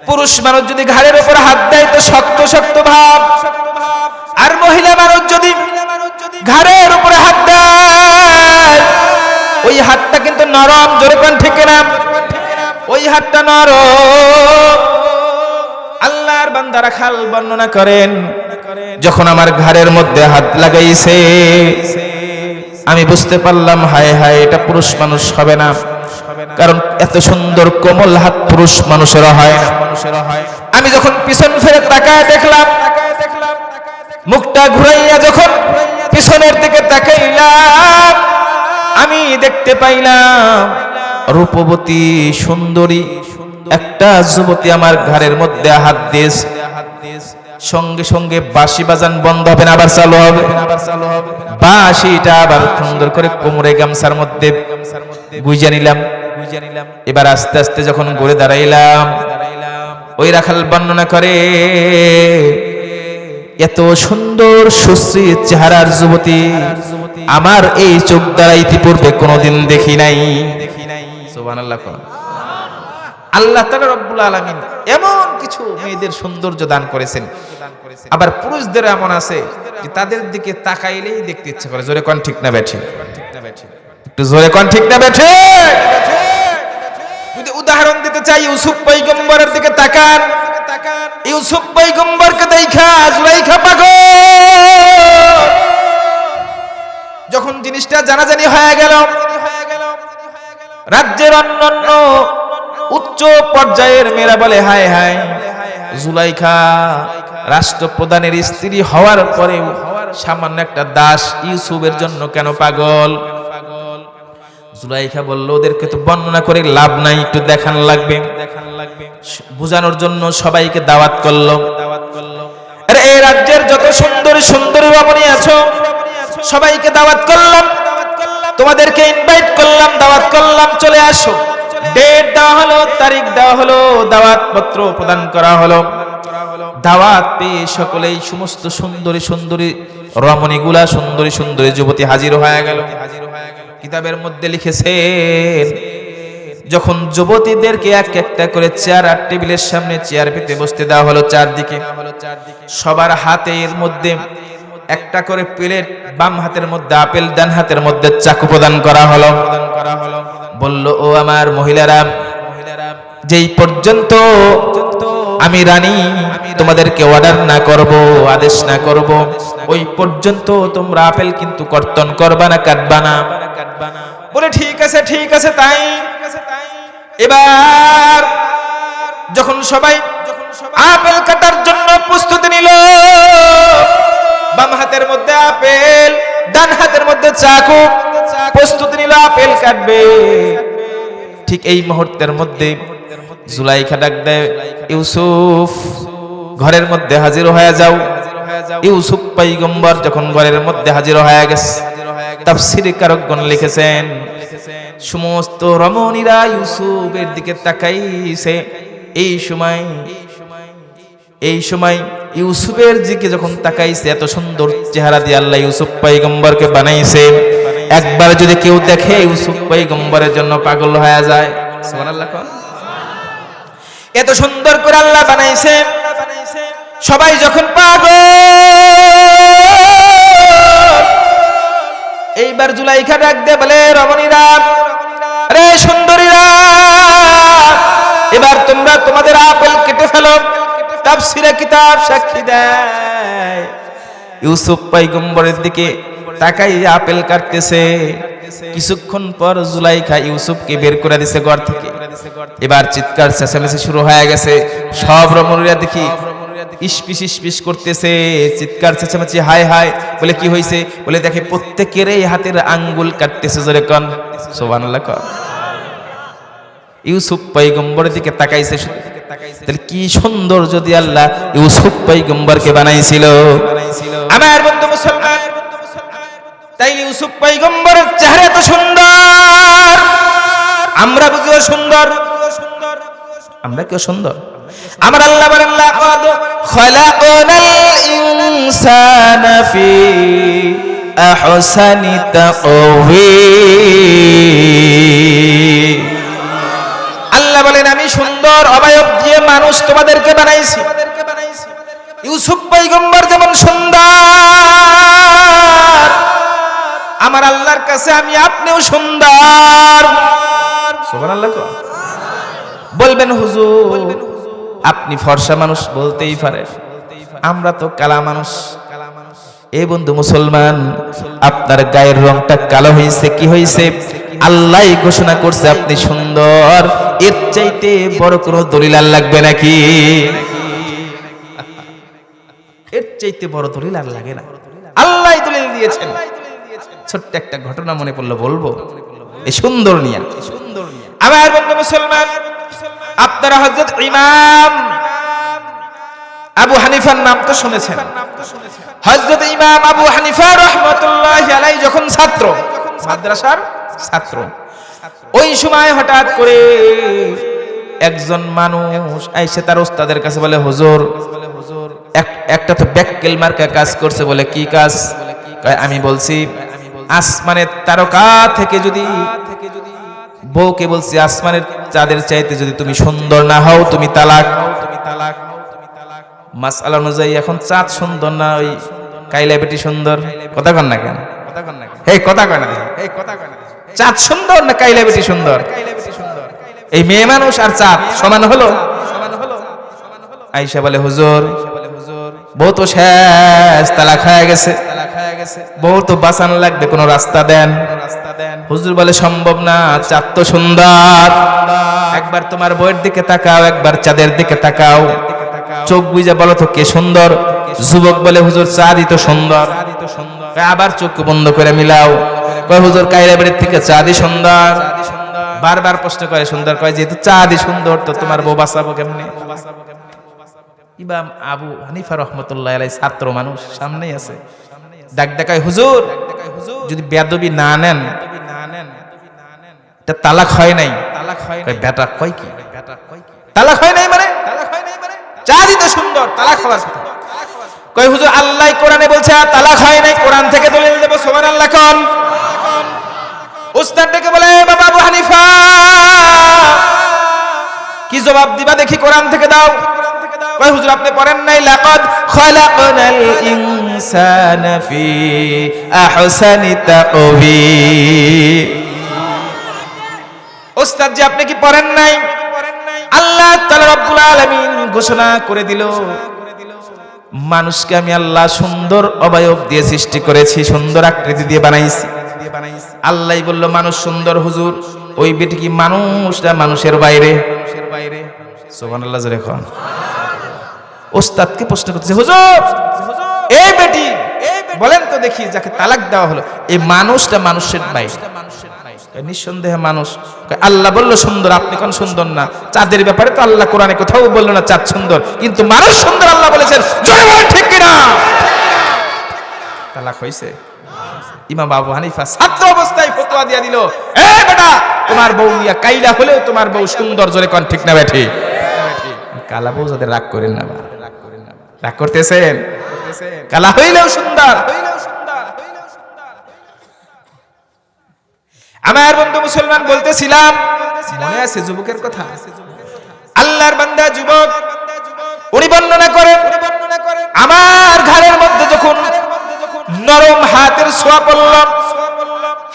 পুরুষ মানুষ যদি ঘাড়ের উপর হাত দেয় তো শক্ত শক্ত ভাব, আর মহিলা মানুষ যদি ঘাড়ের উপরে হাত দেয় ওই হাতটা কিন্তু নরম। জোরে কোন ঠিক না? ওই হাতটা নরম। আল্লাহর বান্দা রাখাল বর্ণনা করেন, যখন আমার ঘাড়ের মধ্যে হাত লাগাইছে আমি বুঝতে পারলাম, হায় হায়, এটা পুরুষ মানুষ হবে না, কারণ এত সুন্দর কোমল হাত পুরুষ মানুষের হয় না। আমি যখন পিছন ফিরে তাকায় দেখলাম, মুখটা ঘুরাইয়া যখন পিছনের দিকে তাকাইলাম, আমি দেখতে পাইলাম রূপবতী সুন্দরী একটা যুবতী আমার ঘাড়ের মধ্যে হাত দিয়েছে। সঙ্গে সঙ্গে বাঁশি বাজান বন্ধ হবে না, আবার চালু হবে। বাঁশিটা আবার সুন্দর করে কোমরে গামছার মধ্যে গুইজা নিলাম। এবার আস্তে আস্তে যখন ঘুরে দাঁড়াইলাম, ওই রাখাল বর্ণনা করে, এত সুন্দর সুশ্রী চেহারার যুবতী আমার এই চোখ দ্বারা ইতিপূর্বে কোনোদিন দেখি নাই। সুবহানাল্লাহ। আল্লাহ তাআলা রব্বুল আলামিন এমন কিছু মেয়েদের সৌন্দর্য দান করেছেন, আবার পুরুষদের এমন আছে ব্যক্তি তাদের দিকে তাকাইলেই দেখতে ইচ্ছা করে। জোরে কোন ঠিক না বেঠি? একটু জোরে কোন ঠিক না বেঠি? যদি উদাহরণ দিতে চাই, ইউসুফ পয়গম্বরের দিকে তাকান। ইউসুফ পয়গম্বরকে দেখা জুলাইখা পাগল। যখন জিনিসটা জানাজানি হয়ে গেল, রাজ্যের অন্যান্য উচ্চ পর্যায়ের মেয়েরা বলে হায় হায়, জুলাইখা রাষ্ট্রপ্রধানের স্ত্রী হওয়ার পরেও সামান্য একটা দাস ইউসুফের জন্য কেন পাগল? জুলাইখা বলল, ওদেরকে তো বর্ণনা করে লাভ নাই, একটু দেখান লাগবে। বোঝানোর জন্য সবাইকে দাওয়াত করলো। আরে এই রাজ্যের যত সুন্দরী সুন্দরী রমণী আছো সবাইকে দাওয়াত করলাম, তোমাদেরকে ইনভাইট করলাম, দাওয়াত করলাম, চলে আসো। ডেট দেওয়া হলো, তারিখ দেওয়া হলো, দাওয়াত পত্র প্রদান করা হলো। দাওয়াত পেয়ে সকলেই সমস্ত সুন্দরী সুন্দরী রমণীগুলা, সুন্দরী সুন্দরী যুবতী হাজির হয়ে গেল। কিতাবের মধ্যে লিখেছেন, যখন যুবতীদেরকে এক একটা করে চেয়ার আর টেবিলের সামনে চেয়ার পেতে বসতে দেওয়া হলো, চারদিকে সবার হাতের মধ্যে একটা করে প্লেট, বাম হাতের মধ্যে আপেল, ডান হাতের মধ্যে চাকু প্রদান করা হলো। বলল, ও আমার মহিলারা, যেই পর্যন্ত আমি রানী তোমাদেরকে অর্ডার না করব, আদেশ না করব, ওই পর্যন্ত তোমরা আপেল কিন্তু কর্তন করবা না, কাটবা না। বলে ঠিক আছে, ঠিক আছে তাই। এবার যখন সবাই আপেল কাটার জন্য প্রস্তুতি নিল, বাম হাতের মধ্যে আপেল, ডান হাতের মধ্যে চাকু, প্রস্তুতি নিল আপেল কাটবে। ঠিক এই মুহূর্তের মধ্যে জুলাইখা ডাক দেয়, ইউসুফ ঘরের মধ্যে হাজির হয়ে যাও। ইউসুফ পয়গম্বর যখন ঘরের মধ্যে হাজির হয়ে গেছে, তাফসীরে কারকগণ লিখেছেন, সমস্ত রমণীরা ইউসুফের দিকে তাকাইছে। এই সময় ইউসুফের দিকে যখন তাকাইছে, এত সুন্দর চেহারা দিয়ে আল্লাহ ইউসুফ পয়গম্বরকে বানাইছে। একবার যদি কেউ দেখে ইউসুফ পয়গম্বরের জন্য পাগল হয়ে যায়। সুবহানাল্লাহ। এত সুন্দর করে আল্লাহ বানাইছে, সবাই যখন পাগল। এইবার জুলাইখা ডাক দিয়ে বলে, রমণীরা, আরে সুন্দরীরা, এবার তোমরা তোমাদের আপেল কেটে ফেলো। তাফসীরে কিতাব সাক্ষী দেয়, ইউসুফ পয়গম্বরের দিকে তাকাই আপেল কাটতেছে। কিছুক্ষণ পর জুলাইখা ইউসুফকে বের করে দিছে ঘর থেকে। এবার চিৎকার চেঁচামেচি শুরু হয়ে গেছে। সব রমণীরা দেখি ইসপিস ইসপিস করতেছে, চিৎকার চেঁচামেচি, হায় হায়। বলে কি হয়েছে? বলে দেখে প্রত্যেকেরই হাতের আঙ্গুল কাটতেছে। জোরে কোন সুবহানাল্লাহ। ইউসুফ পয়গম্বরের দিকে তাকাইছে। তাহলে কি সুন্দর যদি আল্লাহ ইউসুফ পয়গম্বরকে বানাইছিল। আমার বন্ধু মুসলমান, তাই ইউসুফ পয়গম্বরের চেহারা এত সুন্দর, আমরা বুঝিও সুন্দর, আমরা কেউ সুন্দর। আমার আল্লাহ বলেন, লাকাদ খালাকনাল ইনসানা ফি আহসানি তাকওয়িম। আল্লাহ বলেন, আমি সুন্দর অবয়ব দিয়ে মানুষ তোমাদেরকে বানাইছি। ইউসুফ পয়গম্বর যেমন সুন্দর, আমার আল্লাহর কাছে আমি আপনিও সুন্দর। সুবহানাল্লাহ। বলবেন হুজুর আপনি ফর্সা মানুষ, বলতেই পারেন, আমরা তো কালা মানুষ। এই বন্ধু মুসলমান, আপনার গায়ের রংটা কালো হয়েছে, কি হয়েছে? আল্লাহ ঘোষণা করছে আপনি সুন্দর। এর চাইতে বড় কোনো দলিল আর লাগবে নাকি? এর চাইতে বড় দলিল আর লাগে না। আল্লাহ দলিল দিয়েছেন। ছোট্ট একটা ঘটনা মনে পড়লো, বলবো এই সুন্দর নিয়া। আমার বন্ধু মুসলমান, আপনারা হযরত ইমাম আবু হানিফার নাম তো শুনেছেন। হযরত ইমাম আবু হানিফা রাহমাতুল্লাহি আলাইহি যখন ছাত্র, মাদ্রাসার ছাত্র, ওই সময় হঠাৎ করে একজন মানুষ আইসে তার ওস্তাদের কাছে বলে, হুজুর একটা তো ব্যাককেল মার্কা কাজ করছে। বলে কি কাজ? আমি বলছি আসমানের তারকা থেকে যদি, বউকে বলছি আসমানের চাঁদের চাইতে যদি তুমি সুন্দর না হও তুমি তালাক। মাসআলা অনুযায়ী এখন চাঁদ সুন্দর না ওই কাইলা বেটি সুন্দর? কথা কন না কেন? এই কথা কয় না, চাঁদ সুন্দর না কাইলা বেটি সুন্দর? এই মেয়ে মানুষ আর চাঁদ সমান হলো? আয়েশা বলে হুজুর বউ তো শেষ, তালাক হয়ে গেছে, বউ তো বাঁচান লাগবে, কোন রাস্তা দেন। হুজুর বলে সম্ভব না, চাঁদ তো সুন্দর, একবার তোমার বউয়ের দিকে তাকাও, একবার চাঁদের দিকে তাকাও, চোখ বুঝে বলো তো কে সুন্দর। যুবক বলে হুজুর চাঁদই তো সুন্দর। আবার চোখ বন্ধ করে মিলাও, কয় হুজুর কাইলা বেটির থেকে চাঁদই সুন্দর। বারবার প্রশ্ন করে, সুন্দর কয় যেহেতু চাঁদই সুন্দর তো তোমার বউ বাঁচাবো কেমনে? ইমাম আবু হানিফা রাহমাতুল্লাহ আলাইহি ছাত্র মানুষ সামনেই আছে, ডাক দেখায় হুজুর যদি বেয়াদবি না নেন এটা তালাক হয় নাই। বেটা কয় কি তালাক হয় নাই মানে? চাঁদই তো সুন্দর, তালাক হওয়ার কথা। কয় হুজুর আল্লাহ কোরআনে বলছে তালাক হয় নাই, কোরআন থেকে দলিল দেব, সুবহানাল্লাহ কোন। উস্তাদ ডেকে বলে বাবা আবু হানিফা কি জবাব দিবা দেখি, কোরআন থেকে দাও। কয় হুজুর আপনি পড়েন নাই লাকাদ খালাকনাল ইনসানা ফি আহসানি তাকওয়িম? উস্তাদ জি আপনি কি পড়েন নাই? আল্লাহ তাআলা রব্বুল আলামিন ঘোষণা করে দিল মানুষকে আমি আল্লাহ সুন্দর অবয়ব দিয়ে সৃষ্টি করেছি, সুন্দর আকৃতি দিয়ে বানাইছি। আল্লাহই বলল মানুষ সুন্দর। হুজুর ওই বেটি কি মানুষটা মানুষের বাইরে? সুবহানাল্লাহ জোরে কোন। ওস্তাদকে প্রশ্ন করতেছে হুজুর এই বেটি বলেন তো দেখি যাকে তালাক দেওয়া হলো এই মানুষটা মানুষের বাইরে? নিঃসন্দেহে মানুষ। আল্লাহ বলল সুন্দর, আপনি কোন সুন্দর না? চাঁদের ব্যাপারে তো আল্লাহ কোরআনে কোথাও বললো না চাঁদ সুন্দর, কিন্তু মানুষ সুন্দর আল্লাহ বলেছেন, জোরে বলেন ঠিক কিনা? তালাক হইছে। ইমাম আবু হানিফা ছাত্র অবস্থায় ফতোয়া দিয়া দিল, এ বেটা তোমার বউ নিয়া কাইলা হলেও তোমার বউ সুন্দর, জোরে কোন ঠিক না বেঠি? কালা বউ যাদের রাগ করেন না, রাগ করতেছেন, কালা হইলেও সুন্দর। আমার বন্ধু মুসলমান বলতেছিলাম, মনে আছে যুবকের কথা? আল্লাহর বান্দা যুবক উনি বর্ণনা করেন, আমার ঘরের মধ্যে যখন নরম হাতের ছোঁয়া পড়ল,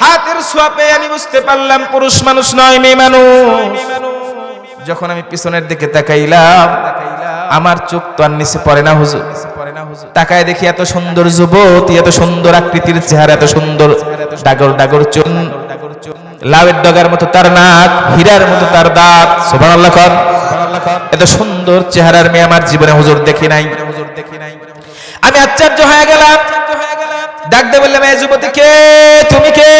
হাতের ছোঁয়া পেয়ে আমি বুঝতে পারলাম পুরুষ মানুষ নয়, মেয়ে মানুষ। যখন আমি পিছনের দিকে তাকাইলাম আমার চোখ তো আর নিচে পড়ে না হুজুর। তাকায় দেখি এত সুন্দর যুবতী, এত সুন্দর আকৃতির চেহারা, এত সুন্দর ডাগর ডাগর চুল, লাউয়ের ডগার মতো তার নাক, হীরার মতো তার দাঁত। সুবহানাল্লাহ কোন। এত সুন্দর চেহারার মেয়ে আমার জীবনে হুজুর দেখি নাই। আমি আশ্চর্য হয়ে গেলাম, ডাক দিয়ে বললাম এই যুবতী কে? তুমি কে?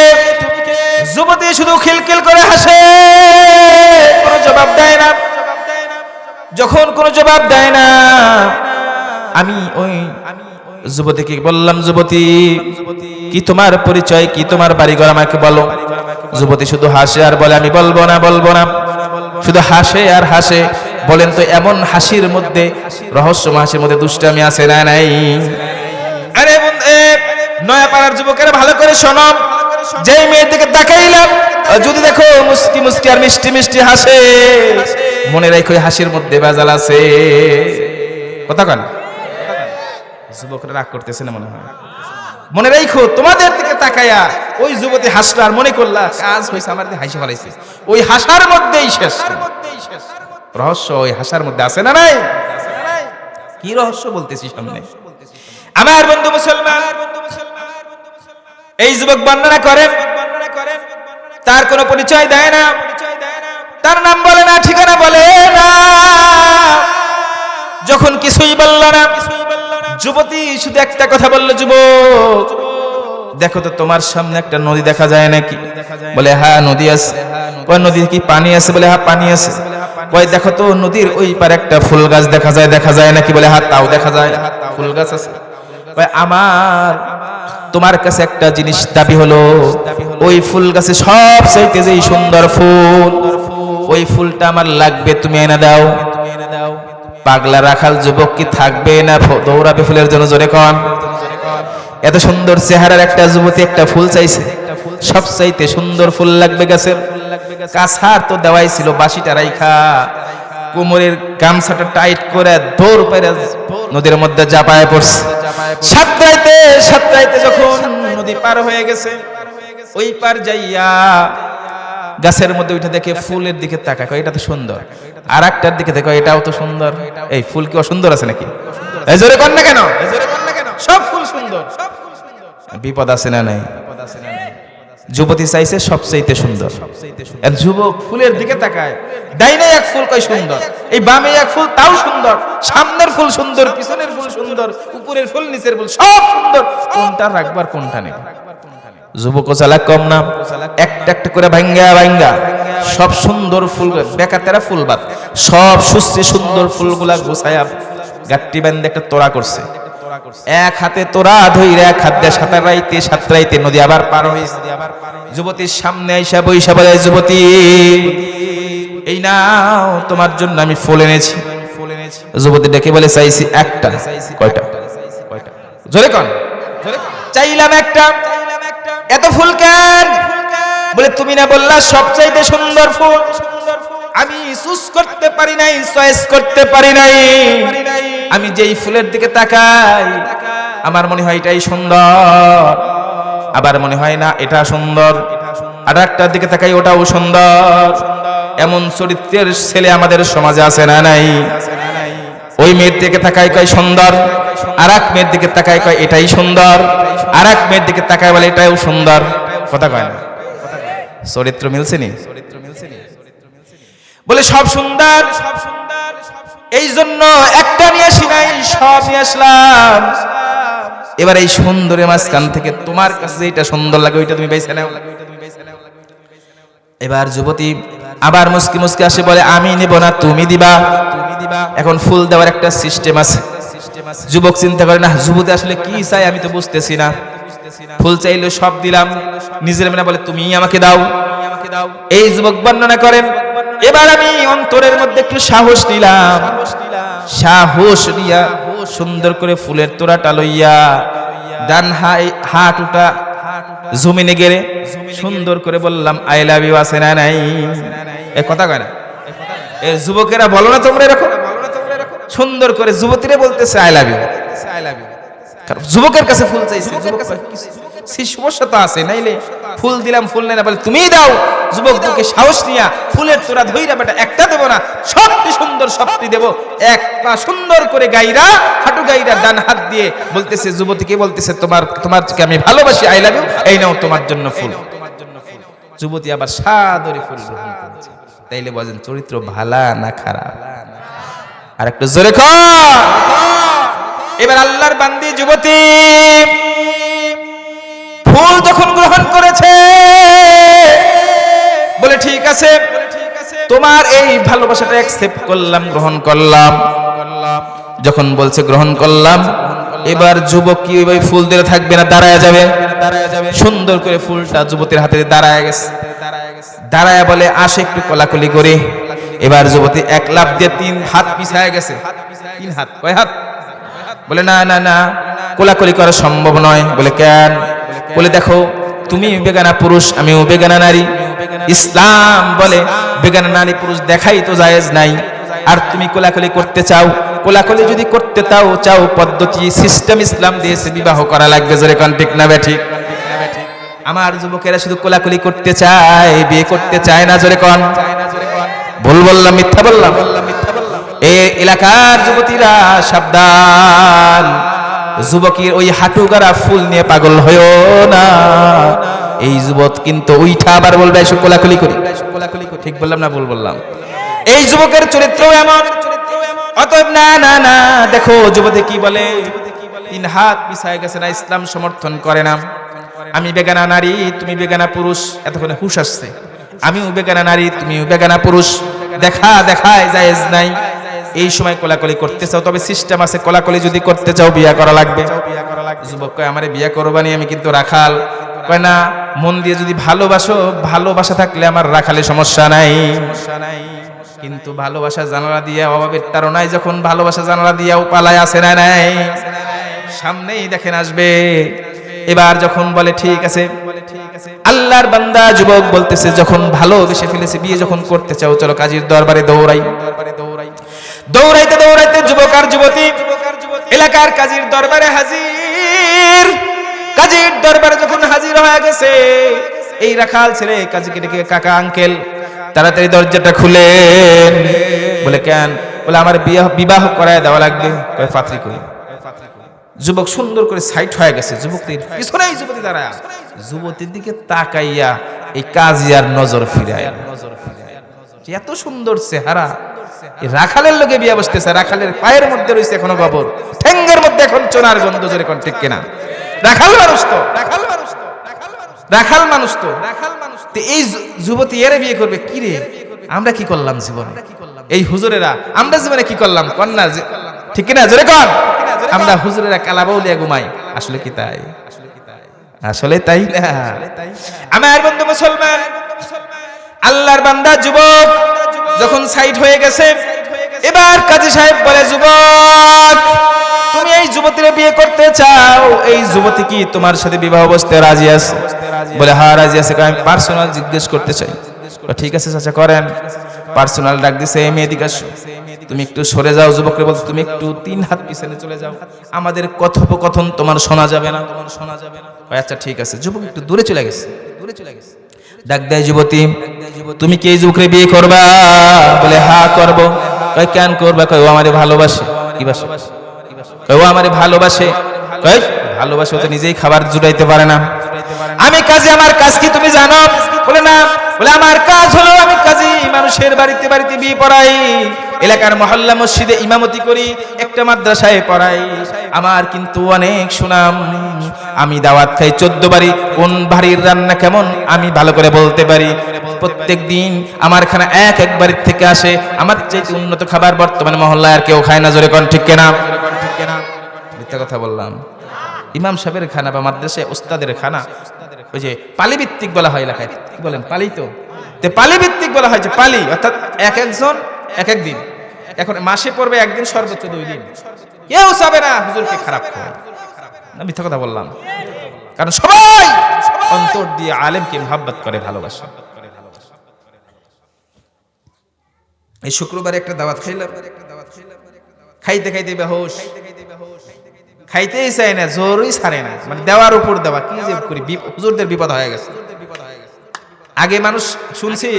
যুবতী শুধু খিলখিল করে হাসে, কোনো জবাব দেয় না। যখন কোনো জবাব দেয় না আমি ওই যুবতীকে বললাম, যুবতী কি তোমার পরিচয়, কি তোমার বাড়িঘর আমাকে বলো। যুবতী শুধু হাসে আর বলে আমি বলবো না, বলবো না, শুধু হাসে আর হাসে। বলেন তো এমন হাসির মধ্যে, রহস্যময় হাসির মধ্যে দুষ্টামি আছে না নাই? আরে নয়াপাড়ার যুবকেরা ভালো করে শোনো, যেই মেয়ের দিকে তাকাইলাম যদি দেখো মুস্কি মুস্কি আর মিষ্টি মিষ্টি হাসে, মনে রাখো হাসির মধ্যে ভেজাল আছে। কথা কন। যুবকরা রাগ করতেছে না মনে হয়? মনে রাখো তোমাদের দিকে তাকায়া ওই যুবতী হাসলো আর মনে করলা কাজ হয়েছে, আমার হাসি ফেলাইছে, ওই হাসার মধ্যেই শেষ। রহস্য ওই হাসার মধ্যে আছে না নাই? কি রহস্য বলতেছি সামনে। আমার বন্ধু মুসলমান, এই যুবক বর্ণনা করেন, তার কোনো পরিচয় দেয় না, তার নাম বলে না, ঠিকানা বলে না, যখন কিছুই বলল না। যুবতী শুধু একটা কথা বলল, যুবক দেখো তো তোমার সামনে একটা নদী দেখা যায় নাকি? বলে হ্যাঁ নদী আছে। ওই নদীর কি পানি আছে? বলে হ্যাঁ পানি আছে। কই দেখো তো নদীর ওই পারে একটা ফুল গাছ দেখা যায়, দেখা যায় নাকি? বলে হ্যাঁ তাও দেখা যায়, ফুল গাছ আছে। কই আমার তোমার কাছে একটা জিনিস দাবি হলো, ওই ফুল গাছে সবচাইতে যেই সুন্দর ফুল, ওই ফুলটা আমার লাগবে, তুমি এনে দাও। পাগলা রাখাল যুবক কি থাকবে না দৌড়াবে ফুলের জন্য? জোরে কন। এত সুন্দর চেহারার একটা যুবতী একটা ফুল চাইছে, সবচাইতে সুন্দর ফুল লাগবে গাছের। কাছার তো দেওয়াই ছিল, বাসিটা রাইখা কোমরের গামছাটা টাইট করে দৌড় পেরে নদীর মধ্যে ঝাঁপায় পড়ছে। সাতরাইতে যখন নদী পার হয়ে গেছে, ওই পার যাইয়া গাছের মধ্যে উঠে দেখে ফুলের দিকে তাকায়, কয় এটা তো সুন্দর। আর একটার দিকে দেখো, এটাও তো সুন্দর। এই ফুল কি অসুন্দর আছে নাকি? এই জোরে কর না কেন? সব ফুল সুন্দর। বিপদ আছে না নাই? যুবতী চাইছে সবচেয়ে সুন্দর। এক যুবক ফুলের দিকে তাকায়, ডাইনে এক ফুল কয় সুন্দর, এই বামে এক ফুল তাও সুন্দর, সামনের ফুল সুন্দর, পিছনের ফুল সুন্দর, উপরের ফুল নিচের ফুল সব সুন্দর, কোনটা রাখবার কোনটা নেই। যুবক চালাক কম না, একটা একটা করে ভাঙ্গা সব সুন্দর ফুল, বেকাতেরা ফুল বাদ সব সুস্থি সুন্দর ফুলগুলা গোছায়া গাট্টি বান্ধে একটা তোড়া করছে। এক হাতে তোরা ধইরা এক হাত দিয়ে সাঁতরাইতে নদী আবার পার হইছে। যুবতীর সামনে আইসা বইসা বলে, যুবতী এই নাও তোমার জন্য আমি ফুল এনেছি। যুবতী ডেকে বলে, চাইছি একটা। কয়টা? জোরে কোন? চাইলাম একটা। এত ফুল কেন? বলে তুমি না বললা সবচাইতে সুন্দর ফুল? আমি চুজ করতে পারি নাই, চয়েস করতে পারি নাই। আমি যেই ফুলের দিকে তাকাই আমার মনে হয় এটাই সুন্দর, আবার মনে হয় না এটা সুন্দর, আর একটার দিকে তাকাই ওটাও সুন্দর। এমন চরিত্রের ছেলে আমাদের সমাজে আছে না নাই? ওই মেয়ের দিকে তাকায় কয় সুন্দর, আর এক মেয়ের দিকে তাকায় কয় এটাই সুন্দর, আর এক মেয়ের দিকে তাকায় বলে এটাও সুন্দর। কথা কয় না? চরিত্র মিলছে নি? বলে সব সুন্দর, এই জন্য একটা নিয়ে আসি নাই, সব নিয়ে আসলাম। এবার এই সুন্দরের মাঝখান থেকে তোমার কাছে যেটা সুন্দর লাগে ওইটা তুমি বেছে নাও। এবার যুবতী আবার মুস্কি মুস্কি আসে বলে, আমি নেব না, তুমি দিবা। এখন ফুল দেওয়ার একটা সিস্টেম আছে। যুবক চিন্তা করে, না যুবতী আসলে কি চাই আমি তো বুঝতেছি না। ফুল চাইলে সব দিলাম, নিজের মনে বলে তুমি আমাকে দাও। এই যুবক বর্ণনা করেন, এবার আমি অন্তরের মধ্যে একটু সাহস নিলাম, সাহস নিয়া সুন্দর করে ফুলের তোড়াটা লইয়া ডান হাঁটুটা জমিনে গেড়ে সুন্দর করে বললাম, আই লাভ ইউ। আছে না নাই? এ কথা কয় না? এর যুবকেরা বলো না তোমরা এরকম সুন্দর করে যুবতীরা বলতেছে আই লাভ ইউ। কারণ যুবকের কাছে ফুল চাইছে, সমস্যা তো আছে, নাইলে ফুল দিলাম ফুল নেই না বলে তুমিই দাও। যুবক বুকে সাহস নিয়া ফুলের তোড়া ধইরা বেটা একটা দেব না, সবটি সুন্দর সবটি দেব। একটা সুন্দর করে গাইরা হাঁটু গাইরা ডান হাত দিয়ে বলতেছে, যুবতীকে বলতেছে তোমাকে আমি ভালোবাসি, আই লাভ ইউ, এই নাও তোমার জন্য ফুল। যুবতী আবার সাদরে ফুল গ্রহণ করেছে। তাইলে বলেন চরিত্র ভালা না খারাপ? আর একটু জোরে কর। এবার আল্লাহর বান্দি যুবতী ফুল যখন গ্রহণ করেছে, বলে ঠিক আছে তোমার এই ভালোবাসাটা অ্যাকসেপ্ট করলাম, গ্রহণ করলাম। যখন বলছে গ্রহণ করলাম, এবার যুবক কি ওই ফুল দিলে থাকবে না, দাঁড়ায় যাবে। সুন্দর করে ফুলটা যুবতীর হাতে দাঁড়ায় গেছে। দাঁড়ায় বলে আসে একটু কোলাকুলি করে। এবার যুবতী এক লাফ দিয়ে 3 হাত পিছায় গেছে। 3 হাত? কয় হাত? বলে না না না, কোলাকুলি করা সম্ভব নয়। বলে কেন? বলে দেখো তুমি বেগানা পুরুষ, আমিও বেগানা নারী। ইসলাম বলে বেগানা নারী পুরুষ দেখাই তো জায়েজ নাই। আর তুমি কোলাকুলি করতে চাও, কোলাকুলি যদি করতে চাও পদ্ধতি সিস্টেম ইসলাম দিয়েছে, বিবাহ করা লাগবে। জোরে কোন ঠিক না বেঠিক? আমার যুবকেরা শুধু কোলাকুলি করতে চায়, বিয়ে করতে চায় না। জোরে কোন? ভুল বললাম, মিথ্যা বললাম? এই এলাকার যুবতীরা সাবধান, যুবকের ওই হাঁটু গাড়া ফুল নিয়ে পাগল হইও না। এই যুবক কিন্তু উইঠা আবার বলবে এসব কোলাকুলি করি। ঠিক বললাম না ভুল বললাম? এই যুবকের চরিত্র এমন। অতএব না না না, দেখো যুবতী কি বলে, 3 হাত পিছায় গেছে না, ইসলাম সমর্থন করে না। আমি বেগানা নারী, তুমি বেগানা পুরুষ। এতক্ষণে হুশ আসছে, আমিও বেগানা নারী, তুমিও বেগানা পুরুষ। দেখায় জায়েজ নাই। এই সময় কোলাকুলি করতে চাও, তবে সিস্টেম আছে। কোলাকুলি যদি করতে চাও বিয়া করা লাগবে। যুবক কয় আমারে বিয়া করবানি, আমি কিন্তু রাখাল। কয় না, মন দিয়ে যদি ভালোবাসা থাকলে আমার রাখালে সমস্যা নাই। কিন্তু ভালোবাসা জানালা দিয়া অভাবের তাড়নায় যখন ভালোবাসা জানালা দিয়াও পালায় আসে না নাই, সামনেই দেখেন আসবে। এবার যখন বলে ঠিক আছে, আল্লাহর বান্দা যুবক বলতেছে যখন ভালোবেসে ফেলেছে, বিয়ে যখন করতে চাও চলো কাজীর দরবারে দৌড়াই। দৌড়াইতে দৌড়াইতে যুবক আর যুবতী এলাকার কাজীর দরবারে হাজির। কাজীর দরবারে যখন হাজির হয়ে গেছে, এই রাখাল ছেলে কাজীকে ডেকে, কাকা আঙ্কেল তাড়াতাড়ি দরজাটা খুলেন। বলে কেন? বলে আমার বিবাহ করায় দেওয়া লাগবে। পাত্রী কই? যুবক সুন্দর করে সাইড হয়ে গেছে, যুবতীর পিছনেই যুবতী দাঁড়ায়, যুবতীর দিকে তাকাইয়া এই কাজী আর নজর ফিরায়। এত সুন্দর চেহারা, রাখালের লোকে বিয়ে বসতেছে, রাখালের পায়ের মধ্যে রয়েছে এখনো গোবর, ঠ্যাঙ্গের মধ্যে এখন চোনার গন্ধ, জোরে কোন ঠিক কিনা? রাখাল মানুষ তো, রাখাল মানুষ তো। এই যুবতী এর বিয়ে করবে? কি রে, আমরা কি করলাম জীবনে? এই হুজুরেরা আমরা জীবনে কি করলাম? কন্যা ঠিক কিনা, জোরে কন। আমরা হুজুরেরা কালাবাউলিয়া ঘুমাই, আসলে কি তাই? আসলে তাই না? আমার বন্ধু মুসলমান, আল্লাহর বান্দা যুবক যখন সাইড হয়ে গেছে, এবার কাজী সাহেব বলে, যুবক তুমি এই যুবতীরে বিয়ে করতে চাও? এই যুবতী কি তোমার সাথে বিবাহ বসতে রাজি আছে? বলে হ্যাঁ রাজি আছে। আমি পার্সোনাল জিজ্ঞেস করতে চাই। ঠিক আছে চাচা করেন। পার্সোনাল ডাক দিছে, এই মেয়েদিকে আসো, তুমি একটু সরে যাও। যুবকরে বলতে, তুমি একটু 3 হাত পিছনে চলে যাও, আমাদের কথোপকথন তোমার শোনা যাবে না, তোমার শোনা যাবে না। আচ্ছা ঠিক আছে। যুবক একটু দূরে চলে গেছে, দূরে চলে গেছে। ডাক দেয় যুবতী, তুমি কি এই যুবকরে বিয়ে করবা? বলে হ্যাঁ করব। কই কেন করবা? কই ও আমারে ভালোবাসে। কি বাসে? কই ও আমারে ভালোবাসে। কই ভালোবাসে, ও তো নিজেই খাবার জুটাইতে পারে না। আমি কাজী, আমার কাজ কি তুমি জানো? বলে না। বলে আমার কাজ হলো আমি কাজী মানুষের বাড়িতে বাড়িতে বিয়ে পড়াই, এলাকার মহল্লা মসজিদে ইমামতি করি, একটা মাদ্রাসায় পড়াই। আমার কিন্তু অনেক সুনাম, আমি দাওয়াত খাই 14 বাড়ি। কোন বাড়ির রান্না কেমন আমি ভালো করে বলতে পারি। প্রত্যেক দিন আমার খানা এক বাড়ির থেকে আসে, আমার চাইতে উন্নত খাবার বর্তমানে মহল্লায় আর কেউ খায় না, জোরে কোন ঠিক কিনা? মিথ্যা কথা বললাম? ইমাম সাহেবের খানা বা মাদ্রাসায় ওস্তাদের খানা ওই যে পালি ভিত্তিক বলা হয় এলাকায়, কি বলেন? পালি তো পালি ভিত্তিক বলা হয়, যে পালি অর্থাৎ এক একজন এক এক দিন। এখন মাসে পড়বে একদিন, সর্বোচ্চ 2 দিন। কেউ চাবে না হুজুরকে খারাপ খায় না। মিথ্যা কথা বললাম? কারণ সবাই অন্তর দিয়ে আলেমকে মহব্বত করে, ভালোবাসে। এই শুক্রবারে একটা দাওয়াত খাইলাম, খাইতে খাইতে বেহুশ, খাইতেই চাই না, জোরই ছাড়ে না, মানে দেওয়ার উপর দেওয়া। কি যে করি, হুজুরদের বিপদ হয়ে গেছে। আগে মানুষ শুনছি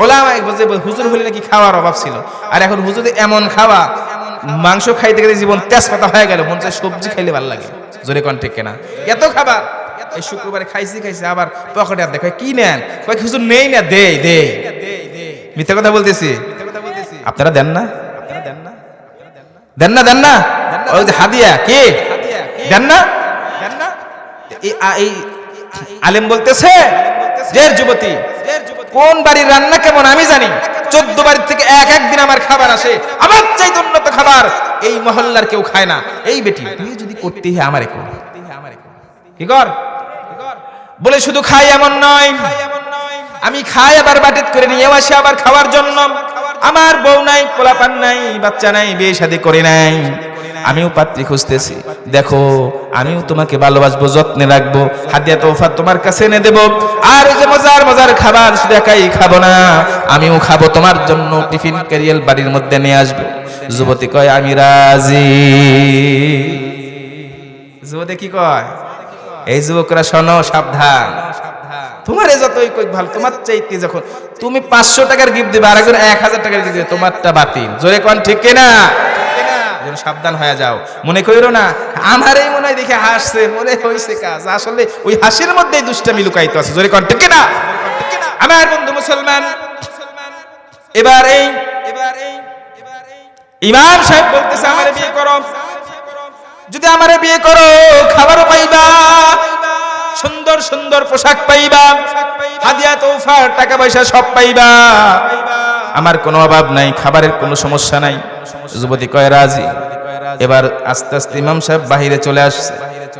ওলামা বলছে হুজুর হলে নাকি খাওয়ার অভাব ছিল, আর এখন হুজুরদের এমন খাওয়া, মাংস খাইতে খাইতে জীবন তেজপাতা হয়ে গেল, মন চায় সবজি খাইলে ভালো লাগে, জোরে কোন ঠিক কিনা? এত খাবার। এই শুক্রবারে খাইছি, আবার পকেটে আর দেখে কি নেন? কয় হুজুর নেই না, দে দে। মিথ্যা কথা বলতেছি? আপনারা দেন না? দেন না? দেন না? ওই যে হাদিয়া কে দেন না? এই আলেম বলতেছে যে যুবতী কোন বাড়ির রান্না কেমন আমি জানি, 14 বাড়ির থেকে এক দিন আমার খাবার আসে, আমার চাইতে উন্নত খাবার এই মহল্লার কেউ খায় না। এই বেটি তুই যদি করতে হয় আমারে কর, কি কর? বলে শুধু খাই এমন নয়, আমি খাই আবার বাটেত করে নিয়ে আসি আবার খাওয়ার জন্য। আমার বউ নাই, পোলাপান নাই, বাচ্চা নাই, বিয়ে শাদী করে নাই, আমিও পাত্রী খুঁজতেছি। দেখো আমিও তোমাকে ভালোবাসবো, যত্নে রাখবো, হাদিয়া তোফা তোমার কাছে এনে দেবো। আর ওই যে মজার মজার খাবার শুধু একাই খাবো না, আমিও খাবো, তোমার জন্য টিফিন ক্যারিয়াল বাড়ির মধ্যে নিয়ে আসবো। যুবতী কয় আমি রাজি। যুবতী কি কয়? এই যুবকরা শোনো, সাবধান, তোমারে যতই কই ভালো, তোমার চাইতে যখন তুমি 500 টাকার গিফট দিবে, আরেকজন 1000 টাকার গিফট দিবে, তোমারটা বাতিল, জোরে কোন ঠিক কিনা? সাবধান হয়ে যাও। মনে কইরো না আমারই মনে হয় দেখে হাসছে, মনে হইছে কাজ, আসলে ওই হাসির মধ্যেই দুষ্টামি লুকায়িত আছে, জোরে কোন ঠিক কিনা? আমার বন্ধু মুসলমান, এবার এই ইমাম সাহেব বলতেছে আমারে বিয়ে করো, যদি আমারে বিয়ে করো খাবারও পাইবা, সুন্দর সুন্দর পোশাক পাইবা, হাদিয়া তোফা টাকা পয়সা সব পাইবা, আমার কোনো অভাব নাই, খাবারের কোনো সমস্যা নাই। যুবতী কয় রাজি। এবার আস্তে আস্তে ইমাম সাহেব বাহিরে চলে আসছে,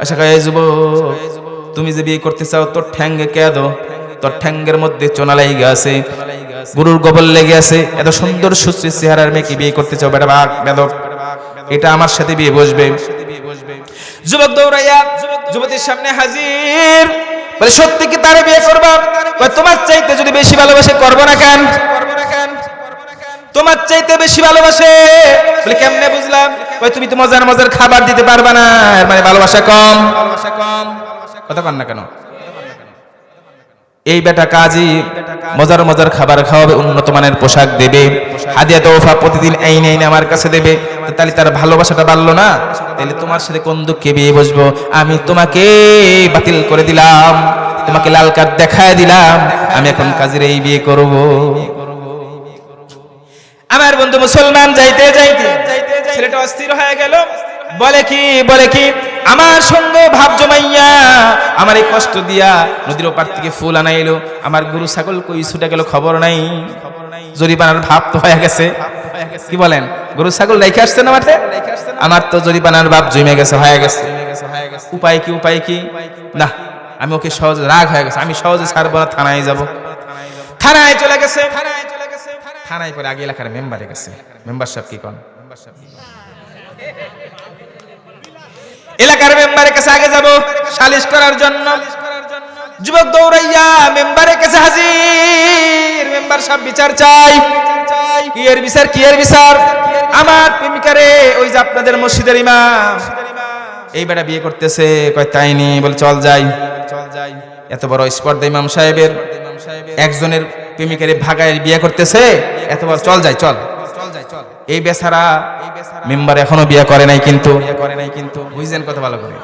আশা কয় এই যুবক তুমি যে বিয়ে করতে চাও তোর ঠ্যাঙ্গে কে দো, তোর ঠ্যাঙ্গের মধ্যে চোনা লেগে আছে, গরুর গোবর লেগে আছে, এত সুন্দর সুশ্রী চেহারার মেয়েকে বিয়ে করতে চাও, বেটা বাঘ বেদক, এটা আমার সাথে বিয়ে বসবে। যুবক দৌড়াইয়া যুবতীর সামনে হাজির, বলে সত্যি কি তারে বিয়ে করবা? তোমার চাইতে যদি বেশি ভালোবাসে করবো না কেন? তোমার চাইতে বেশি ভালোবাসে। বলে কেমনে বুঝলাম? ওই তুমি তো মজার মজার খাবার দিতে পারবা না, এর মানে ভালোবাসা কম। কথা কন না কেন? এই বেটা কাজী মজার মজার খাবার খাওয়াবে, উন্নত মানের পোশাক দেবে, হাদিয়া তোফা প্রতিদিন আইনে আইনে আমার কাছে দেবে, তাহলে তার ভালোবাসাটা বাড়লো না? তাহলে তোমার সাথে কোন দুঃখে বিয়ে বসবো? আমি তোমাকে বাতিল করে দিলাম, তোমাকে লাল কার্ড দেখায় দিলাম, আমি এখন কাজীর এই বিয়ে করব। আমার বন্ধু মুসলমান যাইতে যাইতে ছেলেটা অস্থির হয়ে গেল। বলে কি আমার সঙ্গে ভাব জমাইয়া আমার এই কষ্ট দিয়া নদীর ওপার থেকে ফুল আনাইলো, আমার গরু ছাগল কই ছুটে গেল খবর নাই। জরিমানার ভাব তো হয়ে গেছে। কি বলেন? গরু ছাগল রেখে আসছে না মাঠে, আমার তো জরিমানার ভাব জমে গেছে, হয়ে গেছে। উপায় কি? না, আমি ওকে সহজে রাগ হয়ে গেছে, আমি সহজে ছাড়বো না, থানায় যাব। থানায় চলে গেছে। থানায় পরে আগে এলাকার মেম্বারে গেছে। মেম্বার সাহেব কি কোন? এলাকার মেম্বারের কাছে আগে যাব সালিশ করার জন্য। যুবক দৌড়াইয়া মেম্বারের কাছে হাজির। মেম্বার সাহেব বিচার চাই। কি এর বিচার? আমার প্রেমিকারে ওই যে আপনাদের মসজিদের ইমাম এই বেটা বিয়ে করতেছে। কয় তাই নি? বলে চল যাই। এত বড় স্পর্ধা ইমাম সাহেবের, একজনের প্রেমিকারে ভাগায় বিয়ে করতেছে, এত বড়, চল যাই। এই বেচারা মেম্বার এখনো বিয়ে করে নাই, কিন্তু বুঝলেন কথা ভালো করে?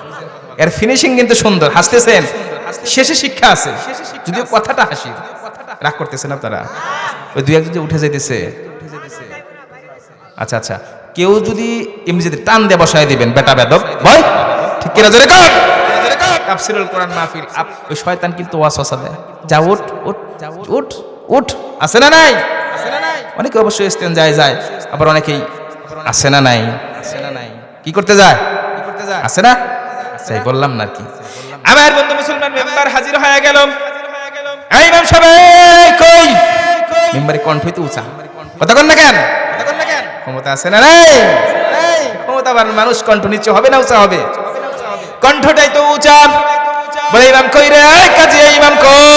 এর ফিনিশিং কিন্তু সুন্দর। হাসতেছেন, শেষে শিক্ষা আছে, যদিও কথাটা হাসি। রাগ করতেছেন আপনারা? ওই দুই একজন উঠে যেতেছে। আচ্ছা, কেউ যদি এমনি যদি টান দিয়ে বসায় দিবেন, বেটা বেদব ভয়, ঠিক কিনা? জোরে কর। তাফসীরুল কোরআন মাহফিল, ওই শয়তান কিন্তু ওয়াসওয়াসা দেয়, যা উঠ। আছে না নাই? অনেকে অবশ্যই ইস্তেঞ্জায় যায়, আবার অনেকেই আছে না নাই কি করতে যায়? আছে না? তাই বললাম না কি? আমার বন্ধু মুসলমান মেম্বার হাজির হয়ে গেল। এই ইমাম সাহেব কই? মেম্বারের কণ্ঠই তো উঁচা। কথা কন না কেন? ক্ষমতা আছে না নাই? ক্ষমতাবান মানুষ কণ্ঠ নিচে হবে না উঁচা হবে? কণ্ঠটাই তো উঁচা। বলে ইমাম কই রে? কাজী ইমাম কই?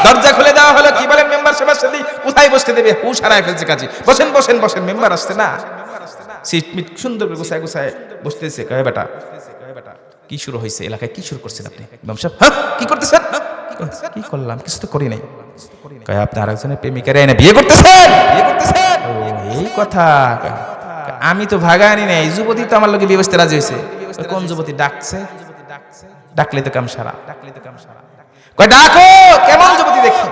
দরজা খুলে দেওয়া হলো। কি বলেন? মেম্বার সাহেবের সাথে কোথায় বসতে দেবে? হুশ হারায় ফেলছে কাজী। বসেন। মেম্বার আসছে না, সিট মিট সুন্দর করে গুছায় বসতেছে। কয় বেটা কি শুরু হয়েছে? এলাকায় কি শুরু করছেন আপনি? ইমাম সাহেব, হ্যাঁ কি করতেছেন? কি করলাম? কিছু তো করি নাই। কয় আপনি আরেকজনের প্রেমিকারে এনে বিয়ে করতেছেন? এই কথা। আমি তো ভাগানি নাই, যুবতী তো আমার লোকে বিয়ে বসতে রাজি হয়েছে। কোন যুবতী? ডাকছে, ডাকলে তো কাম সারা। কয় ডাকো, কেমন যুবতী দেখি।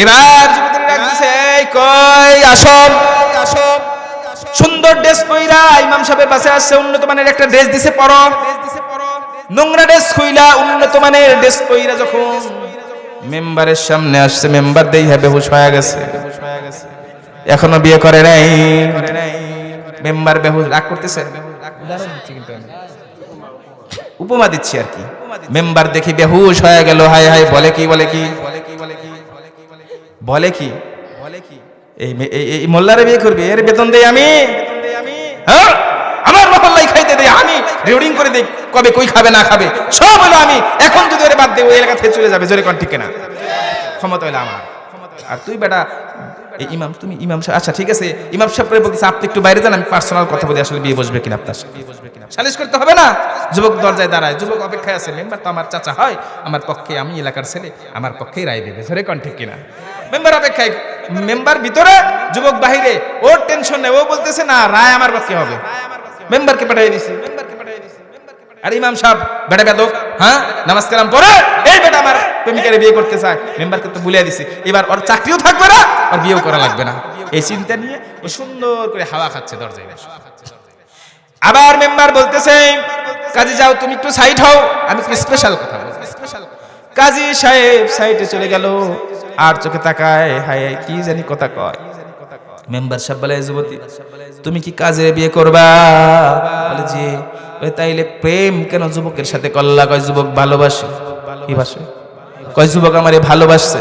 এবার যুবতী ডাক দিছে, এই কই আসো। সুন্দর ড্রেস পইরা ইমাম সাহেবের পাশে আসছে। উন্নত মানের একটা ড্রেস দিছে, পরো। নোংরা ড্রেস খুইলা উন্নত মানের ড্রেস পইরা যখন মেম্বারের সামনে আসছে, মেম্বার দেইহা বেহুশ হয়ে গেছে। এখনো বিয়ে করে নাই। মেম্বার বেহুশ, রাগ করতেছে। উপমা দিচ্ছি আর কি। মেম্বার দেখি বেহুশ হয়ে গেল। হায় বলে কি এই মোল্লারে বিয়ে করবি? এর বেতন দেই আমি, হ্যাঁ আমার মহল্লায় খাইতে দেই আমি, রেডিং করে দেই, কবে কই খাবে না খাবে সব হলো আমি। এখন যদি ওরে বাদ দেই, ওই এলাকা থেকে চলে যাবে। জোরে কোন ঠিক কিনা? ক্ষমতা হইলো আমার। আর তুই বেটা এই ইমাম, তুমি ইমাম সাহেব, আচ্ছা ঠিক আছে ইমাম সাহেব বলতেছে আপনি একটু বাইরে যান, আমি পার্সোনাল কথা বলি, আসলে বিয়ে বসবে কিনা আপনার সাথে। সালিশ করতে হবে না? যুবক দরজায় দাঁড়ায়, যুবক অপেক্ষায় আছে। মেম্বার তো আমার চাচা হয়, আমার পক্ষে, আমি এলাকার ছেলে, আমার পক্ষেই রায় দেবে। জোরে কোন ঠিক কিনা? মেম্বার অপেক্ষায়, মেম্বার ভিতরে, যুবক বাহিরে। ওর টেনশন নেই, ও বলতেছে না রায় আমার পক্ষে হবে। মেম্বারকে পাঠিয়ে দিছি। আর ইমাম সাহেব বেটা বেদক, হ্যাঁ নামাজ কালাম পড়ে এই বেটা আমার প্রেমিকারে বিয়ে করতে চায়। মেম্বারকে তো বুলিয়ে দিছি, এবার ওর চাকরিও থাকবে না, আর বিয়েও করা লাগবে না। এই চিন্তা নিয়ে ও সুন্দর করে হাওয়া খাচ্ছে দরজায়। আবার মেম্বার বলতেছে, কাজী যাও তুমি একটু সাইড হও, আমি স্পেশাল কথা বলবো। কাজী সাহেব সাইডে চলে গেল, আর চোখে তাকায়, হায় কি জানি কথা কয়। মেম্বার সাহেব বলে, যুবতী তুমি কি কাজে বিয়ে করবা? বলে জি। তাইলে প্রেম কেন যুবকের সাথে করলা? কয় যুবক ভালোবাসে। কি বাসে? কয় যুবক আমারে ভালোবাসছে।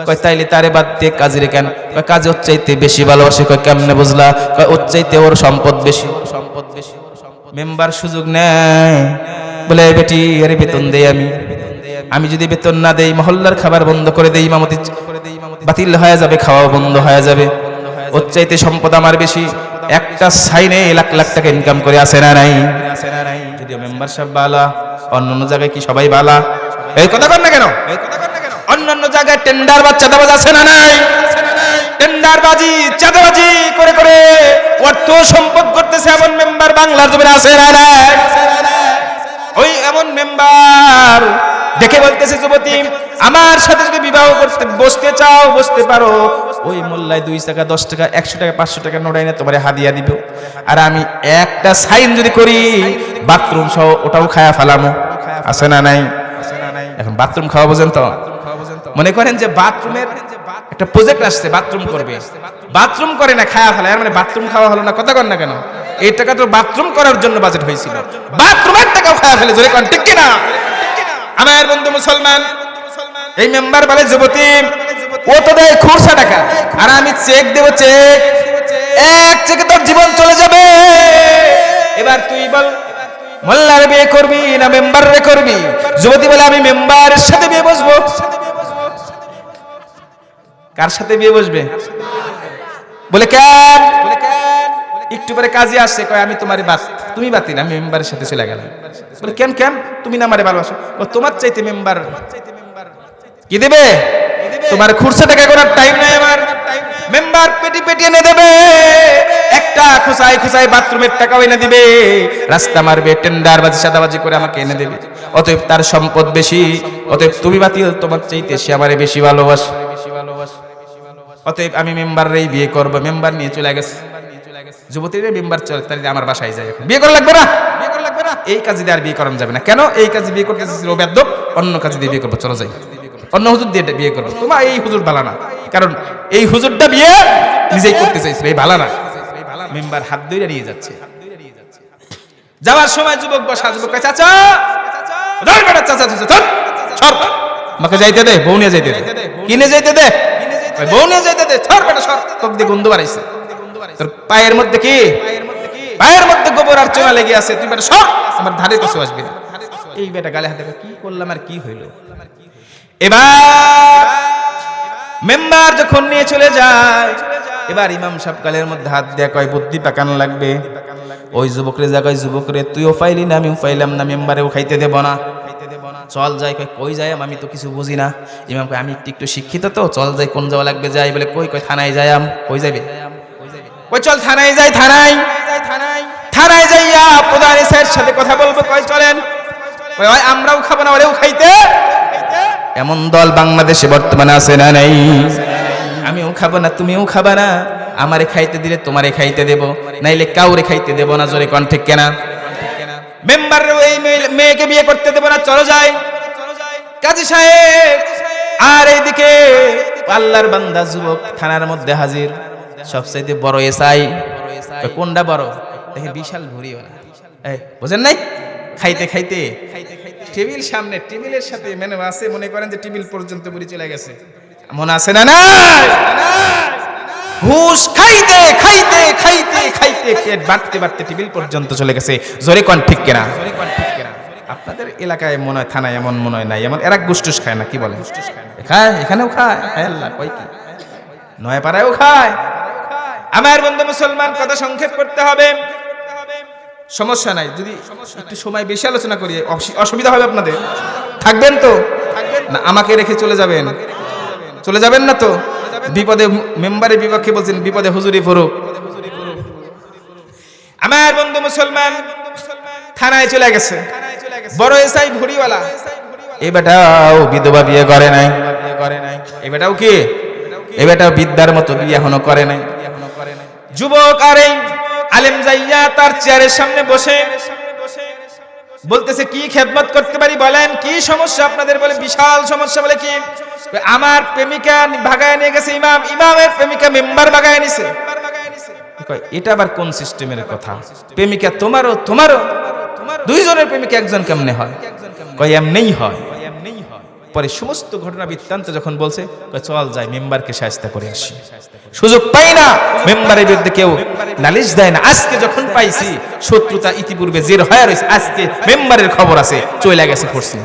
কয় তাইলে তারে বাদ দিয়ে কাজীরে কেন? কয় কাজে ওর চাইতে বেশি ভালোবাসে। কয় কেমনে বুঝলা? কয় ওর চাইতে ওর সম্পদ বেশি। মেম্বার সুযোগ নেয়, বলে বেটি এর বেতন দেই আমি যদি বেতন না দেই, মহল্লার খাবার বন্ধ করে দেই, ইমামতি বাতিল হয়ে যাবে, খাওয়া বন্ধ হয়ে যাবে। ওর চাইতে সম্পদ আমার বেশি, একটা সাইনে লাখ লাখ টাকা ইনকাম করে আসে না নাই? যদিও মেম্বার সাহেব বালা, অন্যান্য জায়গায় কি সবাই বালা? এই কথা কর না কেন? অন্যান্য জায়গায় টেন্ডার বা চাঁদাবাজ আছে না নাই? টেন্ডারবাজি চাঁদাবাজি করে করে অর্থ সম্পদ করতেছে এমন মেম্বার বাংলার জমিনে আছে না নাই? ওই এমন মেম্বার দেখে বলতেছে, যুবতী আমার সাথে যদি বিবাহ করতে বসতে চাও বসতে পারো, ওই মোল্লায় 2 টাকা 10 টাকা 100 টাকা 500 টাকা নোটাই না তোমারে হাদিয়া দিব। আর আমি একটা সাইন যদি করি, বাথরুম সহ ওটাও খায়া ফেলামো। আছে না নাই? এখন বাথরুম খাওয়া বোঝেন তো? মনে করেন যে বাথরুমের একটা প্রজেক্ট আসছে, বাথরুম করবে, বাথরুম করে না খায়া ফেলা, মানে বাথরুম খাওয়া হলো না। কথা কন না কেন? এই টাকা তো বাথরুম করার জন্য বাজেট হয়েছিল, বাথরুমের টাকাও খায়া ফেলে। জোরে কন ঠিক কিনা? আমার বন্ধু মুসলমান, এই মেম্বার বলে যুবতী ও তো দেয় খুরসা টাকা, আর আমি চেক দেব, চেক, এক চেকে তোর জীবন চলে যাবে। এবার তুই বল, মোল্লার বিয়ে করবি না মেম্বারে করবি? যুবতী বলে আমি মেম্বারের সাথে বিয়ে বসবো। কার সাথে বিয়ে বসবে? বলে কেন? একটু পরে কাজে আসছে, কয় আমি তোমার তুমি বাতিল, আমি মেম্বারের সাথে চলে গেলাম। বলে কেন কেন? তুমি না আমারে ভালোবাসো। তোমার চাইতে মেম্বার কি দেবে? তোমার খুরসা টাকা করার টাইম নাই আমার। মেম্বার পেটি পেটি এনে দেবে, একটা খুসাই খুসাই বাথরুমের টাকাও এনে দিবে, রাস্তা মারবে, টেন্ডারবাজি সাদাবাজি করে আমাকে এনে দেবে। অতএব তার সম্পদ বেশি, অতএব তুমি বাতিল, তোমার চাইতে সে আমারে বেশি ভালোবাসে। অতএব আমি মেম্বাররেই বিয়ে করবো। মেম্বার নিয়ে চলে গেছে, যুবতীরা মেম্বার চলে, তাই আমার বাসায় যায়, বিয়ে করা লাগবে না, বিয়ে করা লাগবে না, এই কাজে দিয়ে আর বিয়ে করানো যাবে না। কেন? এই কাজে বিয়ে করতে চাইছিল ও বেদ্যপ, অন্য কাজে দিয়ে বিয়ে করবো, চলো যাই অন্য হুজুর দিয়ে বিয়ে করবো। তোমার এই হুজুর ভালো না, কারণ এই হুজুরটা বিয়ে নিজেই করতে চাইছিল, এই ভালো না। মেম্বার হাত ধরে নিয়ে যাচ্ছে, যাওয়ার সময় যুবক বসা, যুবক কয় চাচা, চাচা আমাকে যাইতে দে, বউ নিয়ে যাইতে দে, কিনে যাইতে দে, বউ নিয়ে যাইতে দে, সর বেটা সর, তোর দিয়ে গন্ধ বাড়াইছে, তোর পায়ের মধ্যে কি, পায়ের মধ্যে গোবর আর চোনা লেগে আছে, তুই বেটা সর, আমার ধারে কাছে আসবি না। এই বেটা গালে হাতে, কি করলাম আর কি হইল? এবার মেম্বার যখন নিয়ে চলে যায়, এবার ইমাম সাহেব গালের মধ্যে হাত দিয়ে কয় বুদ্ধি পাকানো লাগবে। ওই যুবকরে জায়গায়, যুবকরে তুইও ফাইলি না আমিও ফাইলাম না, মেম্বারেও খাইতে দেব না, চল যাই। কই যাই? আমি তো কিছু বুঝি না। ইমাম কয় আমি একটু শিক্ষিত তো, চল যাই। কোন যাওয়া লাগবে? যাই। বলে কই? কয় থানায় যাই। কই যাবে? কই চল থানায় যাই। থানায় থানায় যাইয়া প্রধান স্যারের সাথে কথা বলবো। কয় চলেন। কয় আমরাও খাবো না, ওরেও খাইতে। এমন দল বাংলাদেশে বর্তমানে আছে না নাই? আমিও খাবো না, তুমিও খাবা না, আমারে খাইতে দিলে তোমারে খাইতে দেব, নাইলে কাউরে খাইতে দেব না। জোরে কোন ঠিক কেনা? মেম্বারের ওই মেয়েকে বিয়ে করতে দেব না, চলো যাই। কাজী সাহেব আর এইদিকে আল্লাহর বান্দা যুবক থানার মধ্যে হাজির, সবচাইতে বড় এসআই। কোনটা বড়? দেখে বিশাল ভুরিওয়ালা, বুঝেন নাই? খাইতে খাইতে টেবিল সামনে, টেবিলের সাথে মেনু আছে, মনে করেন যে টেবিল পর্যন্ত বুড়ি চলে গেছে, মনে আছে না? না, ঘুষ খাইতে খাইতে খাইতে খাইতে পেট বাড়তে বাড়তে টেবিল পর্যন্ত চলে গেছে। জোরে কোন ঠিক কিনা? আপনাদের এলাকায় মনে হয়, থানায় এমন মনে হয় নাই, এমন এরা গুসটুস খায় না? কি বলে? খায়, এখানেও খায়। আল্লাহ কই কি, নয় পাড়ায়ও খায়। আমার বন্ধু মুসলমান, কথা সংক্ষেপ করতে হবে, সমস্যা নাই। যদি একটু সময় বেশি আলোচনা করি অসুবিধা হবে আপনাদের? থাকবেন তো না? আমাকে রেখে চলে যাবেন? চলে যাবেন না তো? বিপদে মেম্বারের বিপক্ষে বলছেন, বিপদে হুজুরি ফুরুক। আমার বন্ধু মুসলমান থানায় চলে গেছে, বড় এসআই ভুড়িওয়ালা। এই বেটাও বিধবা বিয়ে করে নাই, এই বেটাও কি, এই বেটাও বিদ্যার মতো বিয়ে এখনো করে নাই। যুবক আর এই আলেম যাইয়া তার চেয়ারের সামনে বসে বলতেছে, কি খেদমত করতে পারি বলেন, কি সমস্যা আপনাদের? বলে বিশাল সমস্যা। বলে কি? আমার প্রেমিকা ভাগায় নিয়ে গেছে ইমাম, ইমামের প্রেমিকা মেম্বার ভাগায় নিছে। এটা আবার কোন সিস্টেমের কথা? প্রেমিকা তোমারও, তোমারও, দুইজনের প্রেমিকা একজন কেমনে হয়? কয় এমনিই হয়। পরে সমস্ত ঘটনা বৃত্তান্ত যখন বলছে, চল যাই মেম্বারকে শায়েস্তা করে আসি। সুযোগ পাই না, মেম্বারের বিরুদ্ধে কেউ নালিশ দেয় না। আজকে যখন পাইছি, শত্রুতা ইতিপূর্বে জের হয়ে রয়েছে, আজকে মেম্বারের খবর আছে, চলে গেছে করছি।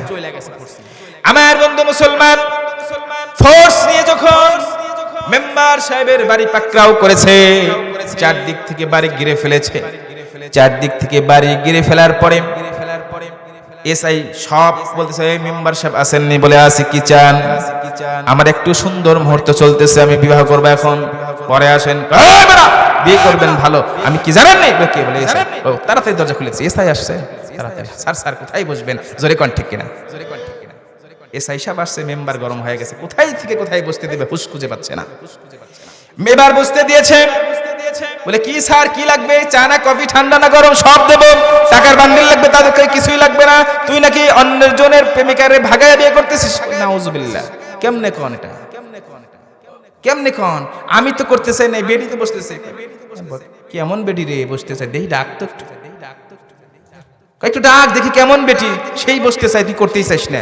আমার বন্ধু মুসলমান, ফোর্স নিয়ে যখন মেম্বার সাহেবের বাড়ি পাকড়াও করেছে, চারদিক থেকে বাড়ি ঘিরে ফেলেছে। চারদিক থেকে বাড়ি ঘিরে ফেলার পরে এসআই সব বলতেছে, এই মেম্বার সাহেব আসেননি? বলে আসি, কি চান? আমার একটু সুন্দর মুহূর্ত চলতেছে, আমি বিবাহ করবো, এখন পরে আসেন। বিয়ে করবেন, ভালো। আমি কি জানেন না? কে বলে? এসআই। ও, তাড়াতাড়ি দরজা খুলেছে, এসআই আসছে, তাড়াতাড়ি। স্যার স্যার কোথায় বসবেন? জোরে কোন, ঠিক কিনা? এসআই সাহেব আসছে, মেম্বার গরম হয়ে গেছে, কোথায় থেকে কোথায় বসতে দেবে হুঁশ খুঁজে পাচ্ছে না। মেম্বার বসতে দিয়েছে, বলে কি স্যার কি লাগবে? চা না কফি, ঠান্ডা না গরম, সব দেবো। টাকার বান্ডিল লাগবে, তাদেরকে কিছুই লাগবে না। তুই নাকি অন্যের জনের প্রেমিকারে ভাগায় বিয়ে করতেছিস? নাউজুবিল্লাহ। কেমনে কোন এটা? কেমনে কোন? আমি তো করতে চাই না, বেডি তো বসতেছে। কেমন বেডি রে বসতেছে? দেই ডাক তো একটু ডাক দেখি কেমন বেটি। সেই বসতে চাই, তুই করতেই চাইস না।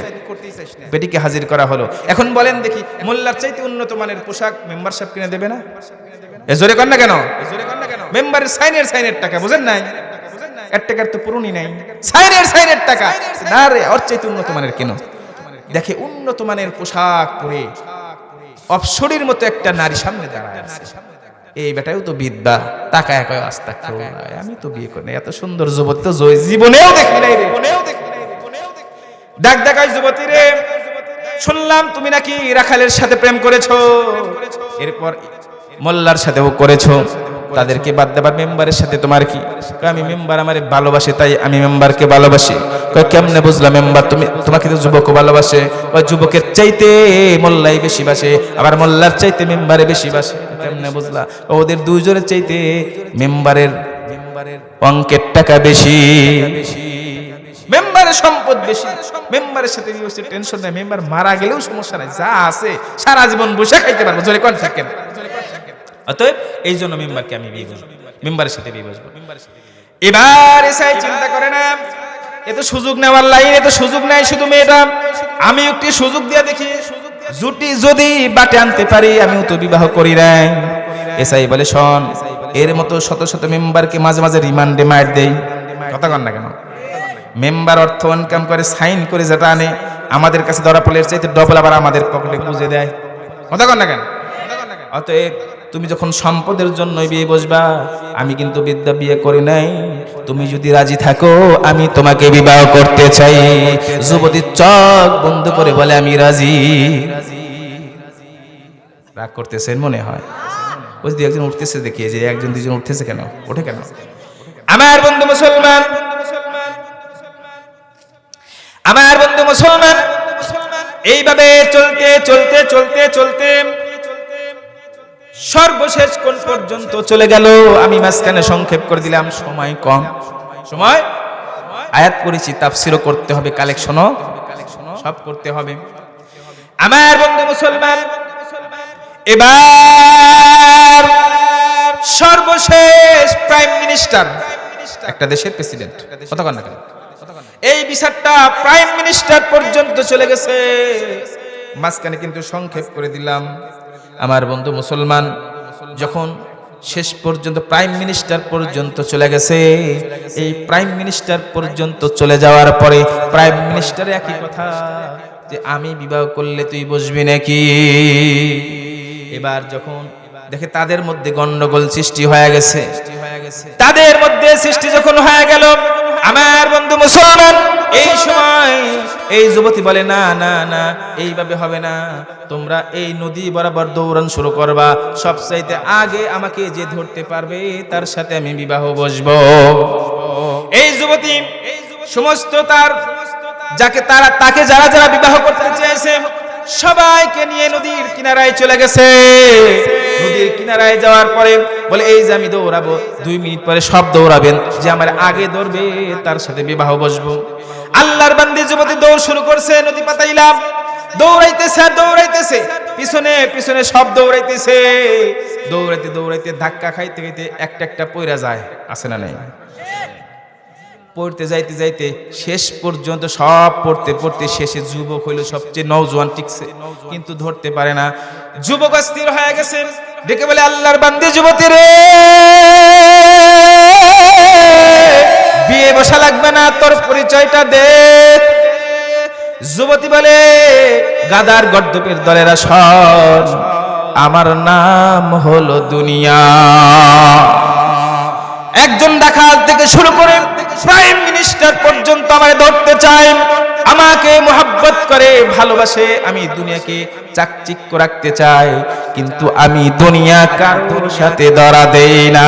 বেটিকে হাজির করা হলো। এখন বলেন দেখি, মোল্লার চাইতে উন্নত মানের পোশাক মেম্বার সাহেব কিনে দেবে না? এ জোরে কর না কেন? মেম্বারের সাইনের টাকা বুঝেন নাই? এর টাকার তো পুরোনি নাই, সাইনের টাকা না রে, ওর চাইতে উন্নত মানের কেন? দেখে উন্নত মানের পোশাক পরে অপসরীর মতো একটা নারী সামনে দাঁড়ায় আছে। এই বেটাও তো বিদ্যা, টাকা একই আস্তা, আমি তো বিয়ে করি না, এত সুন্দর যুবতী তো জীবনেও দেখি নাই রে। ডাক দেখায়, যুবতী রে, শুনলাম তুমি নাকি রাখালের সাথে প্রেম করেছো, এরপর মোল্লার সাথেও করেছো, তাদেরকে বাদ দেবার মেম্বারের সাথে তোমার কি? আমি মেম্বার আমারে ভালোবাসে, তাই আমি মেম্বারকে ভালোবাসি। কেমনে বুঝলাম মেম্বার তোমাকে তো যুবকও ভালোবাসে? ওই যুবকের চাইতে মোল্লাই বেশি বাসে, আবার মোল্লার চাইতে মেম্বারে বেশি বাসে। কেমনে বুঝলা? ওদের দুইজনের চাইতে মেম্বারের অঙ্কের টাকা বেশি, মেম্বারের সম্পদ বেশি, মেম্বারের সাথে টেনশন নাই, মেম্বার মারা গেলেও সমস্যা নাই, যা আছে সারা জীবন বসে খাইতে পারবো। জোরে কোন থাকেন? অতএব এই জন্য মেম্বারকে আমি বিয়ে করবো, মেম্বারের সাথে বিয়ে বসবো। এবার এসআই চিন্তা করে না, এ তো সুযোগ নেওয়ার লাইন, এ তো সুযোগ নেয় শুধু মেয়েটা, আমি একটি সুযোগ দিয়ে দেখি, জুটি যদি বাটে আনতে পারি আমিও তো বিবাহ করি নাই। এসআই বলে, শোন, এর মতো শত শত মেম্বারকে মাঝে মাঝে রিমান্ডে মার দেই। কথা কন না কেন? মেম্বার অর্থ ইনকাম করে, সাইন করে যেটা আনে, আমাদের কাছে ধরা পড়লে চাইতে ডবল আবার আমাদের পকেটে গুঁজে দেয়। কথা কন না কেন? অতএব তুমি যখন সম্পদের জন্য বিয়ে বসবা, আমি কিন্তু বিদ্যা বিয়ে করি নাই, তুমি যদি রাজি থাকো আমি তোমাকে বিবাহ করতে চাই। যুবতী চোখ বন্ধ করে বলে, আমি রাজি। রাগ করতেছেন মনে হয়? ওই যে একজন উঠতেছে, দেখিয়ে যে একজন দুজন উঠতেছে, কেন ওঠে কেন? আমার বন্ধু মুসলমান, আমার বন্ধু মুসলমান, এইভাবে চলতে চলতে চলতে চলতে সর্বশেষ কোন পর্যন্ত চলে গেল আমি মাঝখানে সংক্ষেপ করে দিলাম, সময় কম। সময় আয়াত পড়েছি, তাফসিরও করতে হবে, কালেকশনও সব করতে হবে। আমার বন্ধু মুসলমান, এবার সর্বশেষ প্রাইম মিনিস্টার, একটা দেশের প্রেসিডেন্ট, কথা কন না কেন, এই বিচারটা প্রাইম মিনিস্টার পর্যন্ত চলে গেছে। মাঝখানে কিন্তু সংক্ষেপ করে দিলাম। আমার বন্ধু মুসলমান, যখন শেষ পর্যন্ত প্রাইম মিনিস্টার পর্যন্ত চলে গেছে, এই প্রাইম মিনিস্টার পর্যন্ত চলে যাওয়ার পরে প্রাইম মিনিস্টার একই কথা, যে আমি বিবাহ করলে তুই বসবি নাকি? এবার যখন দেখে তাদের মধ্যে গন্ডগোল সৃষ্টি হয়ে গেছে, তাদের মধ্যে সৃষ্টি যখন হয়ে গেল, আমার বন্ধু মুসলমান, এই সময় এই যুবতী বলে, না না না, এইভাবে হবে না, তোমরা এই নদী বরাবর দৌড়ান শুরু করবা, সবচাইতে আগে আমাকে যে ধরতে পারবে তার সাথে আমি বিবাহ বসবো। এই যুবতী সমস্ত তাকে যারা যারা বিবাহ করতে চেয়েছে সবাইকে নিয়ে নদীর কিনারায় চলে গেছে। নদীর কিনারায় যাওয়ার পরে বলে, এই যে আমি দৌড়াবো, 2 মিনিট পরে সব দৌড়াবেন, যে আমার আগে দৌড়বে তার সাথে বিবাহ বসবো। আল্লাহর বান্দি যুবতী দৌড় শুরু করছে, নদী পাতাইলাম, দৌড়াইতেছে দৌড়াইতেছে, পিছনে পিছনে সব দৌড়াইতেছে, দৌড়াইতে দৌড়াইতে ধাক্কা খাইতে খাইতে একটা একটা পয়রা যায়, আছে না নাই? পড়তে যাইতে যাইতে শেষ পর্যন্ত সব পড়তে পড়তে শেষে যুবক হইল সবচেয়ে নওজোয়ান, টিকছে কিন্তু ধরতে পারে না। যুবক অস্থির হয়ে গেছে, ডেকে বলে, আল্লাহর বান্দি যুবতী রে, বিয়ে বসা লাগবে না, তোর পরিচয়টা দে। যুবতী বলে, গাদার গর্দপের দলেরা সর, আমার নাম হলো দুনিয়া। একজন ডাকাত থেকে শুরু করে প্রাইম মিনিস্টার পর্যন্ত আমায় ধরতে চায়, আমাকে মোহাব্বত করে ভালোবাসে, আমি দুনিয়াকে চাকচিক্য রাখতে চাই, কিন্তু আমি দুনিয়া কারোর সাথে ধরা দেই না।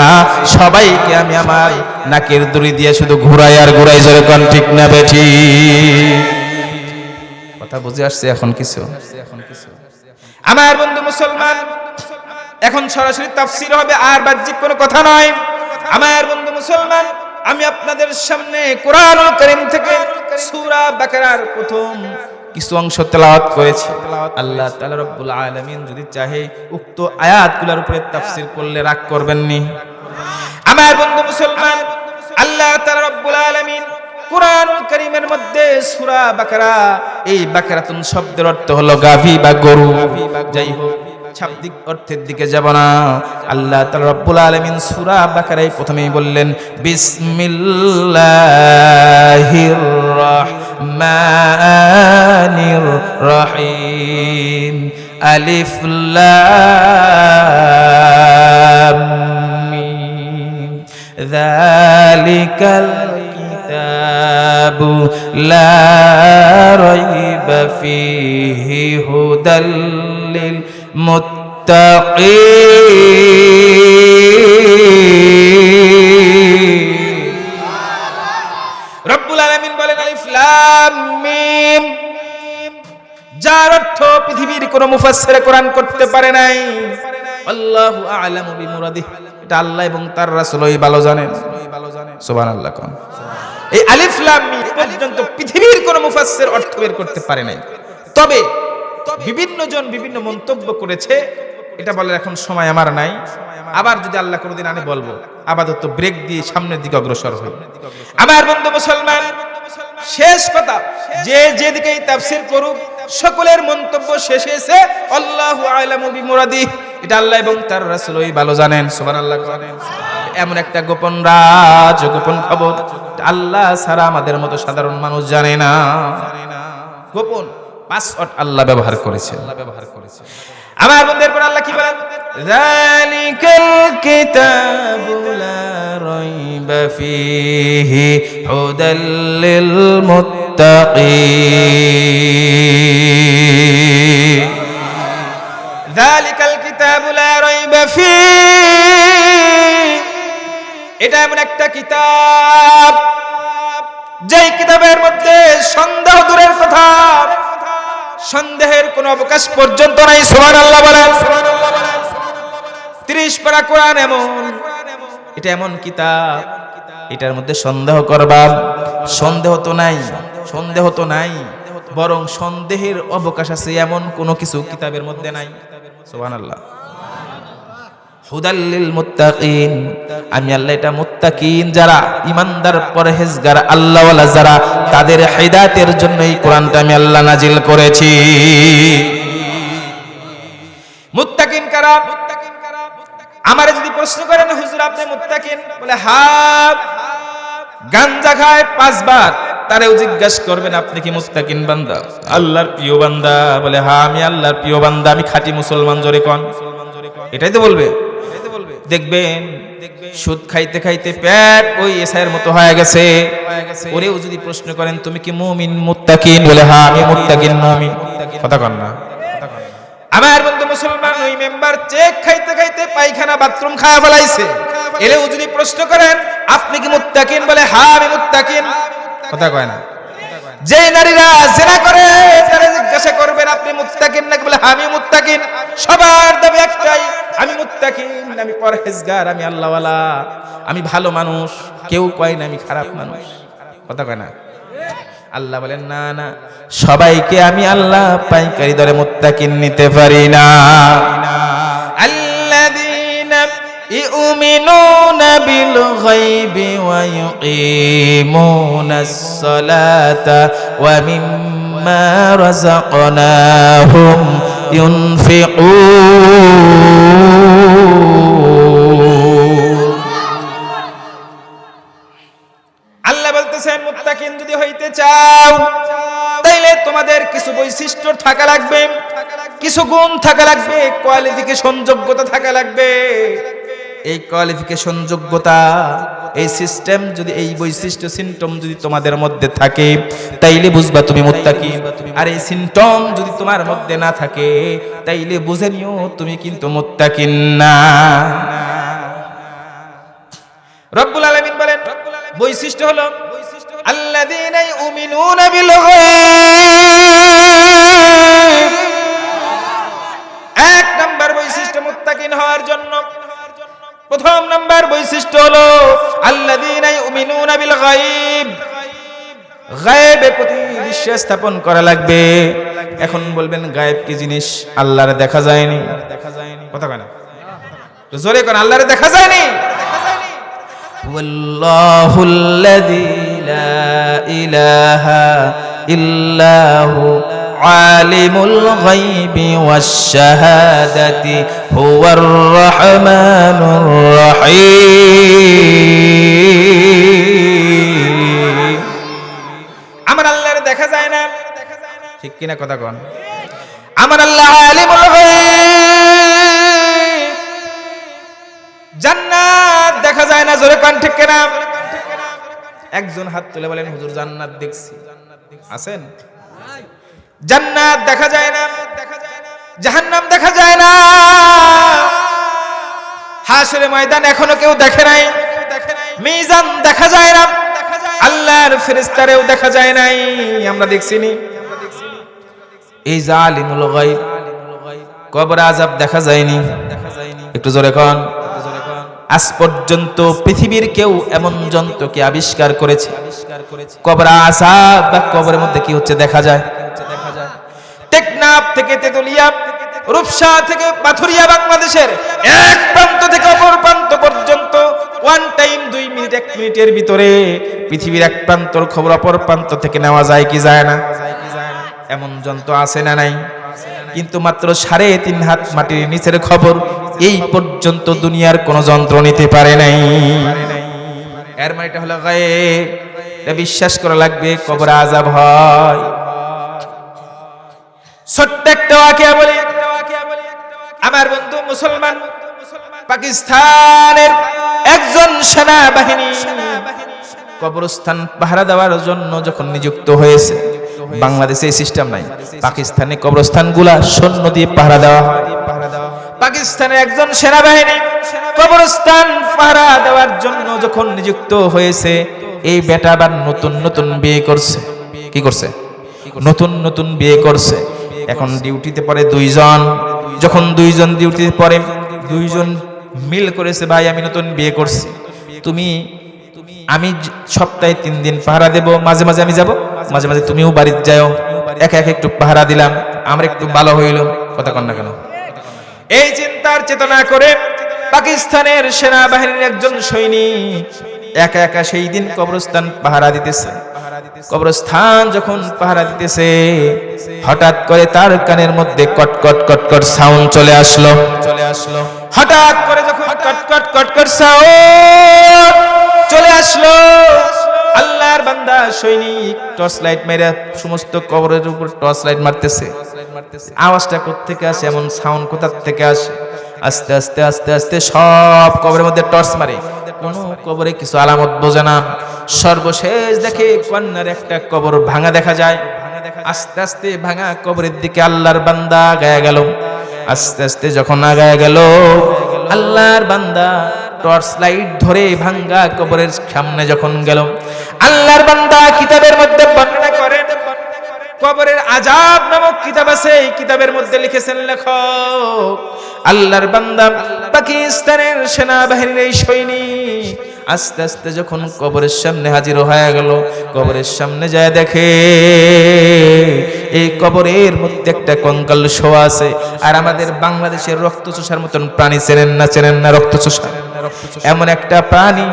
সবাইকে আমি আমার নাকের দড়ি দিয়ে শুধু ঘুরাই আর ঘুরাই। জোরে কোন ঠিক না বেঠি? কথা বুঝে আসছে এখন কিছু? আমার বন্ধু মুসলমান, এখন সরাসরি তাফসীর হবে, আর বাহ্যিক কোনো কথা নয়। আমার বন্ধু মুসলমান, আমি আপনাদের সামনে কোরআনুল কারীম থেকে সূরা বাকারার প্রথম কিছু অংশ তেলাওয়াত করেছি। আল্লাহ তাআলা রব্বুল আলামিন যদি চাহে উক্ত আয়াতগুলোর উপরে তাফসীর করলে রাগ করবেন নি। আমার বন্ধু মুসলমান, আল্লাহ তাআলা রব্বুল আলামিন কোরআনুল কারীমের মধ্যে সূরা বাকারা, এই বাকারাতুন শব্দের অর্থ হলো গাভী বা গরু। যাই হোক, শাব্দিক অর্থের দিকে যাব না। আল্লাহ তাআলা রব্বুল আলামিন সূরা বাকারায় প্রথমেই বললেন বিসমিল্লাহির রাহমানির রহিম, আলিফ লাম মিম, যালিকাল কিতাবু লা রাইবা ফীহি হুদাল লিল মুত্তাকিন। রব্বুল আলামিন বলেন আলিফ লাম মিম, যার অর্থ পৃথিবীর কোন মুফাসসির কোরআন করতে পারে নাই। আল্লাহু আ'লামু বিমুরাদিহি, এটা আল্লাহ এবং তার রাসূলই ভালো জানেন। সুবহানাল্লাহ। কোন এই আলিফ লাম মিম পর্যন্ত পৃথিবীর কোন মুফাসসির অর্থ বের করতে পারে নাই। তবে বিভিন্ন জন বিভিন্ন মন্তব্য করেছে, এটা বলার এখন সময় আমার নাই। আবার যদি আল্লাহ কোনোদিন আনে বলবো, আপাতত ব্রেক দিয়ে সামনের দিকে অগ্রসর হই। আমার বন্ধু মুসলমান, শেষ কথা, যে যেদিকেই তাফসীর করুক, সকলের মন্তব্য শেষ এসে আল্লাহু আ'লামু বিমুরাদিহি, এটা আল্লাহ এবং তার রাসূলই ভালো জানেন। সুবহানাল্লাহ। এমন একটা গোপন রাজ, গোপন খবর আল্লাহ ছাড়া আমাদের মতো সাধারণ মানুষ জানে না। গোপন পাসওয়ার্ড আল্লাহ ব্যবহার করেছে। আমার বন্ধুদের পর আল্লাহ কি বলেন? যালিকাল কিতাবু লা রাইবা ফীহি হুদাল লিল মুত্তাকিন। যালিকাল কিতাবু লা রাইবা ফীহি, এটা এমন একটা কিতাব, যেই কিতাবের মধ্যে সন্দেহ দূরের কথা, সন্দেহের কোনো অবকাশ পর্যন্ত নাই। সুবহানাল্লাহ বলেন। 30 পারা কোরআন এমন, এটা এমন কিতাব, এটার মধ্যে সন্দেহ করবা, সন্দেহ তো নাই, বরং সন্দেহের অবকাশ আছে এমন কোনো কিছু কিতাবের মধ্যে নাই। সুবহানাল্লাহ। হুদাল লিল মুত্তাকিন, আমি আল্লাহ এটা মুত্তাকিন যারা ঈমানদার পরহেজগার আল্লাহওয়ালা যারা, তাদের হিদায়াতের জন্য এই কোরআনটা আমি আল্লাহ নাজিল করেছি। মুত্তাকিন কারা? আমারে যদি প্রশ্ন করেন হুজুর আপনি মুত্তাকিন, বলে হ্যাঁ, গাঞ্জা খায় 5 বার, তারেও জিজ্ঞাসা করবেন আপনি কি মুত্তাকিন বান্দা, আল্লাহর প্রিয় বান্দা? বলে হ্যাঁ আমি আল্লাহর প্রিয় বান্দা, আমি খাঁটি মুসলমান। জোরে কোন? এটাই তো বলবে। দেখবেন সুদ খাইতে খাইতে পেট ওই এসাইয়ের মতো হয়ে গেছে, ওরেও যদি প্রশ্ন করেন তুমি কি মুমিন মুত্তাকিন, বলে হ্যাঁ আমি মুত্তাকিন মুমিন। কথা কন না? আমার বন্ধু মুসলমান, ওই মেম্বার চেক খাইতে খাইতে পায়খানা বাথরুম খাওয়া ফেলাইছে, এরেও যদি প্রশ্ন করেন আপনি কি মুত্তাকিন, বলে হ্যাঁ আমি মুত্তাকিন। কথা কয় না? যে নারীরা জিনা করে তারা জিজ্ঞাসা করবেন আপনি মুত্তাকিন নাকি, বলে আমি মুত্তাকিন। সবার দাবি একটাই, আমি মুত্তাকিন, আমি পরহেজগার, আমি আল্লাহওয়ালা, আমি ভালো মানুষ, কেউ কয় না আমি খারাপ মানুষ। কথা কয় না? আল্লাহ বলেন না না, সবাইকে আমি আল্লাহ পাইকারি দরে মুত্তাকিন নিতে পারি না। আল্লাযীনা ইউমিনুনা বিল গায়বি ওয়া ইউকিমুনাস সালাতা ওয়া মিম্মা রাযাকনাহুম ইউনফিকুন। আল্লাহ বলতেছেন মুত্তাকিন যদি হইতে চাও তাইলে তোমাদের এর কিছু বৈশিষ্ট্য থাকা লাগবে, কিছু গুণ থাকা লাগবে, কোয়ালিফিকেশন যোগ্যতা থাকা লাগবে। এই কোয়ালিফিকেশন যোগ্যতা, এই সিস্টেম যদি, এই বৈশিষ্ট্য সিমটম যদি তোমাদের মধ্যে থাকে তাইলে বুঝবা তুমি মুত্তাকি। আর এই সিমটম যদি তোমার মধ্যে না থাকে তাইলে বুঝে নিও তুমি কিন্তু মুত্তাকি না। রব্বুল আলামিন বলেন বৈশিষ্ট্য হলো আল্লাযীনা ইউমিনুনা বিল গায়ব। এক নাম্বার বৈশিষ্ট্য মুত্তাকিন হওয়ার জন্য, প্রথম নাম্বার বৈশিষ্ট্য হলো আল্লাযীনা ইউমিনুনা বিল গায়ব। গায়বের প্রতি বিশ্বাস স্থাপন করা লাগবে। এখন বলবেন গায়েব কি জিনিস? আল্লাহর দেখা যায়নি, কথা কয় না, জোরে কোন আল্লাহর দেখা যায়নি। ওয়াল্লাহুল্লাযী লা ইলাহা ইল্লাহু আলিমুল গায়বি ওয়াশ শাহাদাতি হুয়ার রহমানুর রহিম। আমার আল্লাহর দেখা যায় না, ঠিক কিনা কথা কোন? আমার আল্লাহ আলিমুল গায়ব। জান্নাত দেখা যায় না, জোরে কোন ঠিক কিনা? একজন হাত তুলে বলেন হুজুর জান্নাত দেখছি। আছেন? জান্নাত দেখা যায় না, জাহান্নাম দেখা যায় না, হাশরের ময়দান এখনো কেউ দেখে নাই, মিজান দেখা যায় না, আল্লাহর ফেরেশতারেও দেখা যায় নাই, আমরা দেখছিনি। এই জালিমুল গায়ব, কবর আযাব দেখা যায়নি, একটু জোরে কোন। আজ পর্যন্ত পৃথিবীর কেউ এমন যন্ত্রকে আবিষ্কার করেছে কবর আযাব বা কবরের মধ্যে কি হচ্ছে দেখা যায়? টেকনাফ থেকে তেতুলিয়া, রূপসা থেকে পাথুরিয়া, বাংলাদেশের এক প্রান্ত থেকে অপর প্রান্ত পর্যন্ত ওয়ান টাইম 2 মিনিট 1 মিনিটের ভিতরে পৃথিবীর এক প্রান্তর খবর অপর প্রান্ত থেকে নেওয়া যায় কি যায় না? এমন যন্ত্র আছে না নাই? কিন্তু মাত্র 3.5 হাত মাটির নিচের খবর এই পর্যন্ত দুনিয়ার কোন যন্ত্র নিতে পারে নাই। এর মানে এটা হলো গায়েব, এটা বিশ্বাস করা লাগবে। কবর আযাব হয়। ছোট্ট একটা ওয়াকিয়া বলি, আমার বন্ধু মুসলমান পাকিস্তানের একজন সেনাবাহিনী কবরস্থান পাহারা দেওয়ার জন্য যখন নিযুক্ত হয়েছে, বাংলাদেশে এই সিস্টেম নাই, পাকিস্তানে কবরস্থানগুলা সৈন্য দিয়ে পাহারা দেওয়া হয়। পাকিস্তানের একজন সেনাবাহিনী কবরস্থান পাহারা দেওয়ার জন্য যখন নিযুক্ত হয়েছে, এই বেটা আবার নতুন নতুন বিয়ে করছে। কি করছে? নতুন নতুন বিয়ে করছে। এখন ডিউটিতে পড়ে 2 জন। যখন 2 জন ডিউটিতে পড়ে, 2 জন মিল করেছে, ভাই আমি নতুন বিয়ে করছি, আমি সপ্তাহে 3 দিন পাহারা দেব, মাঝে মাঝে আমি যাব, মাঝে মাঝে তুমিও বাড়িতে যাও, একা একা একটু পাহারা দিলাম, আমরা একটু ভালো হইল, কথা কন না কেন? এই চিন্তার চেতনা করে পাকিস্তানের সেনাবাহিনীর একজন সৈনিক একা একা সেই দিন কবরস্থান পাহারা দিতেছে। কবরস্থান যখন পাহারা দিতেছে, হঠাৎ করে তার কানের মধ্যে কটকট কটকট সাউন্ড চলে আসলো। হঠাৎ করে যখন কটকট কটকট সাউন্ড চলে আসলো, আল্লাহর বান্দা সৈনিক টর্চ লাইট মেরে সমস্ত কবরের উপর টর্চ লাইট মারতেছে। আওয়াজটা কোথা থেকে আসে? এমন সাউন্ড কোথা থেকে আসে? আস্তে আস্তে আস্তে আস্তে সব কবরের মধ্যে টর্চ মারে, কোনো কবরে কিছু আলামত বোঝে না। সর্বশেষ দেখে কন্যার একটা কবর ভাঙা দেখা যায়। আস্তে আস্তে ভাঙা কবরের দিকে আল্লাহর বান্দা আগায়া গেল। আস্তে আস্তে যখন আগায়া গেল, আল্লাহর বান্দা টর্চ লাইট ধরে ভাঙ্গা কবরের সামনে যখন গেল, আল্লাহর বান্দা কিতাবের মধ্যে বর্ণনা করেন, কবরের আযাব নামক কিতাব আছে, এই কিতাবের মধ্যে লিখেছেন লেখক, আল্লাহর বান্দা পাকিস্তানের সেনাবাহিনীর এই সৈনিক আস্তে আস্তে যখন কবরের সামনে হাজির হয়ে গেল, কবরের সামনে যায় দেখে এই কবরের মধ্যে একটা কঙ্কাল শোয়া আছে। আর আমাদের বাংলাদেশের রক্তচোষার মতন প্রাণী চেনেন না? চেনেন না রক্তচোষা? এমন একটা প্রাণী,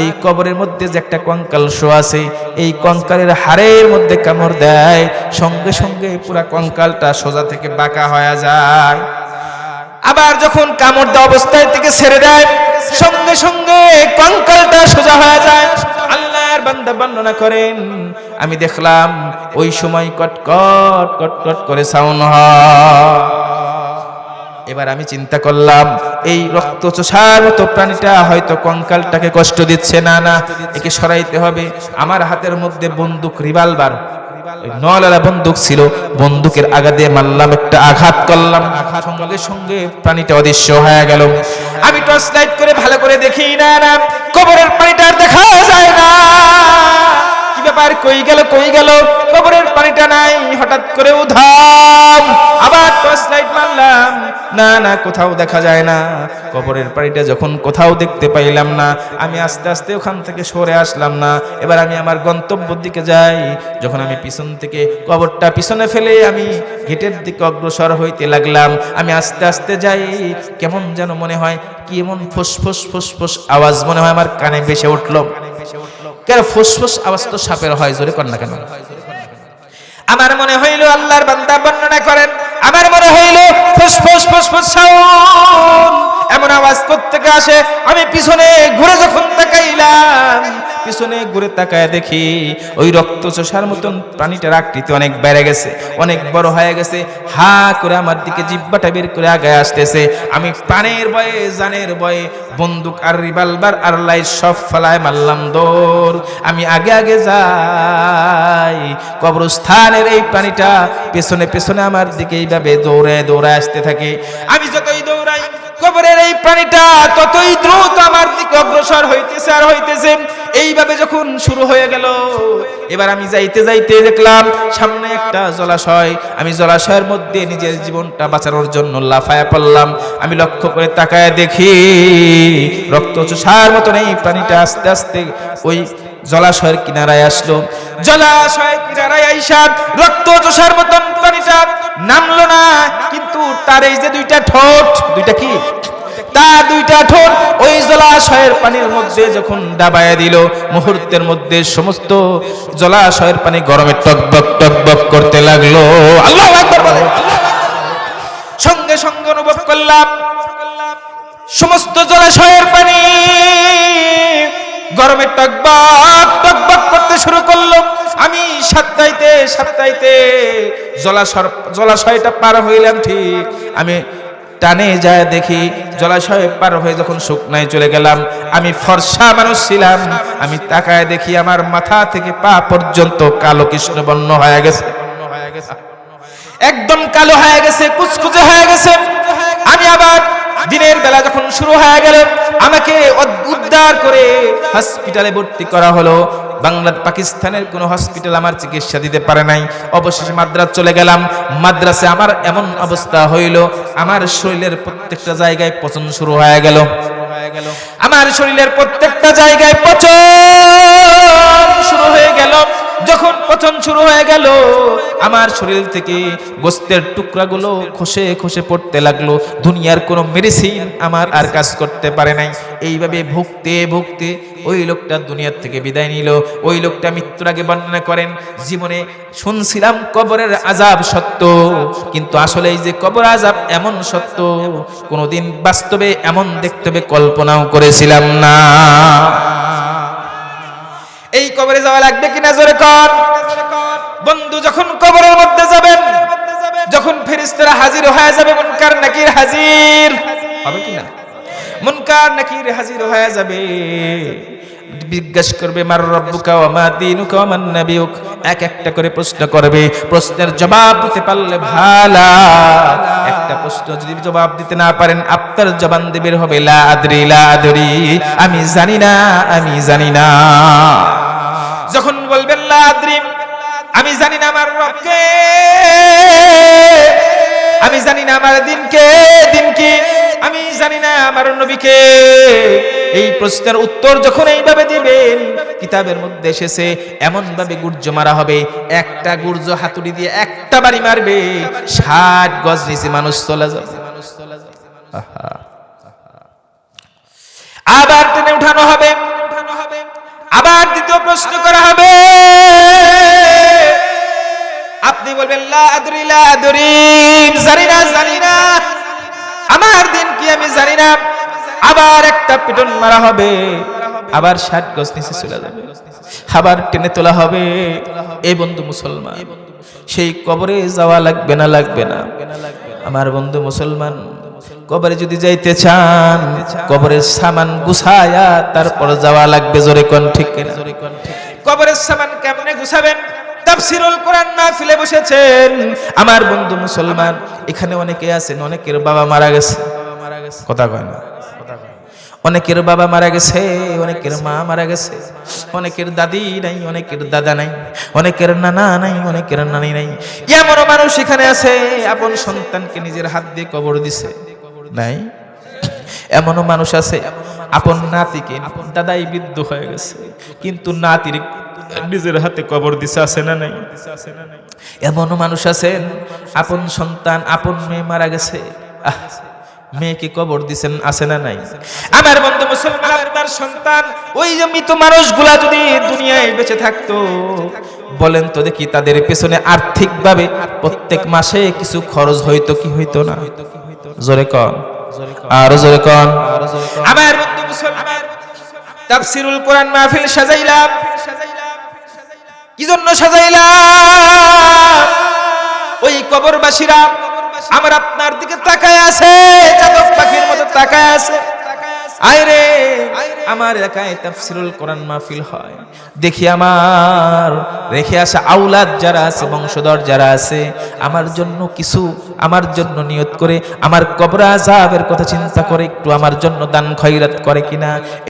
এই কবরের মধ্যে যে একটা কঙ্কাল শোয়া আছে, এই কঙ্কালের হাড়ের মধ্যে কামড় দেয়, সঙ্গে সঙ্গে পুরা কঙ্কালটা সোজা থেকে বাঁকা হয়ে যায়। আবার যখন কামড় দেওয়া অবস্থায় থেকে ছেড়ে দেয়, সঙ্গে সঙ্গে কঙ্কালটা সোজা হয়ে যায়। আল্লাহর আল্লাহর বান্দা বর্ণনা করেন, আমি দেখলাম ওই সময় কটকট কটকট করে সাউন্ড হয়। এবার আমি চিন্তা করলাম এই রক্তচোষার মতো প্রাণীটা হয়তো কঙ্কালটাকে কষ্ট দিচ্ছে, না না একে সরাইতে হবে। আমার হাতের মধ্যে বন্দুক, রিভলভার, নলালা বন্দুক ছিল, বন্দুকের আগা দিয়ে মারলাম, একটা আঘাত করলাম, সঙ্গে সঙ্গে প্রাণীটা অদৃশ্য হয়ে গেল। আমি টর্চ লাইট করে ভালো করে দেখি, না না কবরের পানিটা আর দেখা যায় না। কি ব্যাপার, কই গেল কই গেল, কবরের পানিটা নাই। হঠাৎ করে উধাম, আবার টর্চ লাইট মারলাম, না না কোথাও দেখা যায় না। কবরের পানিটা যখন কোথাও দেখতে পাইলাম না, আমি আস্তে আস্তে ওখান থেকে সরে আসলাম না। এবার আমি আমার গন্তব্যের দিকে যাই। যখন আমি পিছন থেকে কবরটা পিছনে ফেলে আমি গেটের দিকে অগ্রসর হইতে লাগলাম, আমি আস্তে আস্তে যাই, কেমন যেন মনে হয় কি এমন ফুসফুস ফুসফুস আওয়াজ মনে হয় আমার কানে ভেসে উঠলো। কেন ফুসফুস আওয়াজ তো সাপের হয়, জোরে কর না কেন? আমার মনে হইল, আল্লাহর বান্দা বর্ণনা করেন, আমার মনে হইল ফুসফুস ফুসফুস সাউন্ড, এমন আওয়াজ কোত্থেকে আসে। আমি পিছনে ঘুরে যখন তাকাইলাম, পিছনে ঘুরে তাকায় দেখি ওই রক্তচোষার মতন প্রাণীটার আকৃতি অনেক বেড়ে গেছে, অনেক বড় হয়ে গেছে, হা করে আমার দিকে জিহ্বাটা বের করে আগায় আসতেছে। আমি প্রাণের ভয়ে, জানের ভয়ে বন্দুক আর রিভলভার আর লাইট সব ফেলায় মারলাম দৌড়। আমি আগে আগে যাই, কবরস্থানের এই প্রাণীটা পেছনে পেছনে আমার দিকে এইভাবে দৌড়ে দৌড়ে আসতে থাকে। আমি যতই দৌড়াই, কবরের এই প্রাণীটা ততই দ্রুত আমার দিকে অগ্রসর হইতেছে আর হইতেছে। এইভাবে যখন শুরু হয়ে গেল, এবার আমি যাইতে যাইতে দেখলাম সামনে একটা জলাশয়। আমি জলাশয়ের মধ্যে নিজের জীবনটা বাঁচানোর জন্য লাফায়া পড়লাম। আমি লক্ষ্য করে তাকায় দেখি রক্তচোষার মতন এই প্রাণীটা আস্তে আস্তে ওই জলাশয়ের কিনারায় আসলো। জলাশয়ের কিনারায় আইসা রক্তচোষার মতন প্রাণীটা নামলো না, কিন্তু তার এই যে দুইটা ঠোঁট, দুইটা কি, তার দুইটা ঠোঁট ওই জলাশয়ের পানির মধ্যে যখন ডাবায়া দিল, মুহূর্তের মধ্যে সমস্ত জলাশয়ের পানি গরমে টকবক টকবক করতে লাগলো। আল্লাহু আকবার বলে। সঙ্গে সঙ্গে অনুভব করলাম সমস্ত জলাশয়ের পানি গরমে টকবক টকবক করতে শুরু করলো। আমি সাপ্তাইতে সাপ্তাইতে জলাশয়টা পার হইলাম, ঠিক আমি টানে যায় দেখি জলাশয় পার হয়ে যখন শুকনায় চলে গেলাম, আমি ফর্সা মানুষ ছিলাম, আমি তাকায় দেখি আমার মাথা থেকে পা পর্যন্ত কালো কৃষ্ণবর্ণ হয়ে গেছে, একদম কালো হয়ে গেছে, কুচকুচে হয়ে গেছে। আমি আবার দিনের বেলা যখন শুরু হয়ে গেল, আমাকে উদ্ধার করে হসপিটালে ভর্তি করা হলো। বাংলা পাকিস্তানের কোনো হসপিটাল আমার চিকিৎসা দিতে পারে নাই। অবশেষে মাদ্রাজ চলে গেলাম। মাদ্রাসে আমার এমন অবস্থা হইল, আমার শরীরের প্রত্যেকটা জায়গায় পচন শুরু হয়ে গেল। আমার শরীরের প্রত্যেকটা জায়গায় পচন শুরু হয়ে গেল। যখন পচন শুরু হয়ে গেল, আমার শরীর থেকে গোস্তের টুকরাগুলো খসে খসে পড়তে লাগলো। দুনিয়ার কোনো মেডিসিন আমার আর কাজ করতে পারে নাই। এইভাবে ভুগতে ভুগতে ওই লোকটা দুনিয়ার থেকে বিদায় নিল। ওই লোকটা মৃত্যুর আগে বর্ণনা করেন, জীবনে শুনছিলাম কবরের আযাব সত্য, কিন্তু আসলে এই যে কবর আযাব এমন সত্য, কোনোদিন বাস্তবে এমন দেখতে হবে কল্পনাও করেছিলাম না। এই কবরে যাওয়া লাগবে কিনা জোরে কর। বন্ধু যখন কবরের মধ্যে যাবেন, যখন ফেরেশতারা হাজির হয়ে যাবে, মুনকার নাকির হাজির হবে কিনা, মুনকার নাকির হাজির হয়ে যাবে, জিজ্ঞাসা করবে মার রব্বুকা ওয়া মা দীনুকা ওয়া মান নাবিয়ুক, এক একটা করে প্রশ্ন করবে। প্রশ্নের জবাব দিতে পারলে ভালো, একটা প্রশ্ন যদি জবাব দিতে না পারেন, আপনার জবান দিয়ে বের হবে লা আদরি লা আদরি, আমি জানি না আমি জানি না। যখন বলবেন লা আদরি, আমি জানি না আমার রবকে, আমি জানি না আমার দিনকে, দিন কি, আমি জানি না আমার নবীকে, এই প্রশ্নের উত্তর যখন এইভাবে দিবেন, কিতাবের মধ্যে এসেছে এমন ভাবে গুর্জ মারা হবে, একটা গুর্জ হাতুড়ি দিয়ে একটা বাড়ি মারবে, 60 গজ নিচে মানুষ চলে যাবে। আবার টেনে উঠানো হবে, আবার দ্বিতীয় প্রশ্ন করা হবে। আপনি বলবেন লা আদরি লা আদরি, জানি না জানি না, আমার দিন কি আমি জানি না। আবার একটা পিটন মারা হবে, আবার 60 গজ নিচে চলে যাবে। আবার টেনে তোলা হবে। এই বন্ধু মুসলমান, সেই কবরে যাওয়া লাগবে না, লাগবে না। আমার বন্ধু মুসলমান, কবরে যদি যাইতে চান কবরের সামান গুছায়া তারপর যাওয়া লাগবে। জোরে কোন ঠিক কিনা? কবরের সামান কেমনে গুছাবেন? তাফসীরুল কোরআন মাহফিলে বসেছেন আমার বন্ধু মুসলমান, এখানে অনেকে আছেন অনেকের বাবা মারা গেছে, কথা কয় না, অনেকের বাবা মারা গেছে, অনেকের মা মারা গেছে, অনেকের দাদি নাই, অনেকের দাদা নাই, অনেকের নানা নাই, অনেকের নানি নাই। এমন মানুষ এখানে আছে আপন সন্তানকে নিজের হাত দিয়ে কবর দিছে নাই। এমন মানুষ আছে আপন নাতিকে, দাদাই বৃদ্ধ হয়ে গেছে কিন্তু নাতির নিজের হাতে কবর দিছে, আছে না নাই? এমন মানুষ আছেন আপন সন্তান, আপন মেয়ে মারা গেছে, মেয়েকে কবর দিছেন, আছে না নাই? আমার বন্ধু মুসলমান, আপনার সন্তান ওই যে মৃত মানুষগুলা যদি দুনিয়ায় বেঁচে থাকতো, বলেন তো দেখি তাদের পেছনে আর্থিকভাবে প্রত্যেক মাসে কিছু খরচ হইতো কি হইতো না? জোরে কন, আর জোরে কন। আমার বন্ধু মুসলমান, তাফসীরুল কোরআন মাহফিল সাজাইলাম, কি জন্য সাজাইলাম? ওই কবরবাসীরা আমার আপনার দিকে তাকায় আছে, চাতক পাখির মতো তাকায় আছে। আইরে আমার এলাকায় তাফসীরুল কোরআন মাহফিল হয়, দেখি আমার রেখে আসা আওলাদ যারা আছে, বংশধর যারা আছে, আমার জন্য কিছু, আমার জন্য নিয়ত করে, আমার কবর আযাবের কথা চিন্তা করে একটু আমার জন্য দান খয়রাত করে কিনা।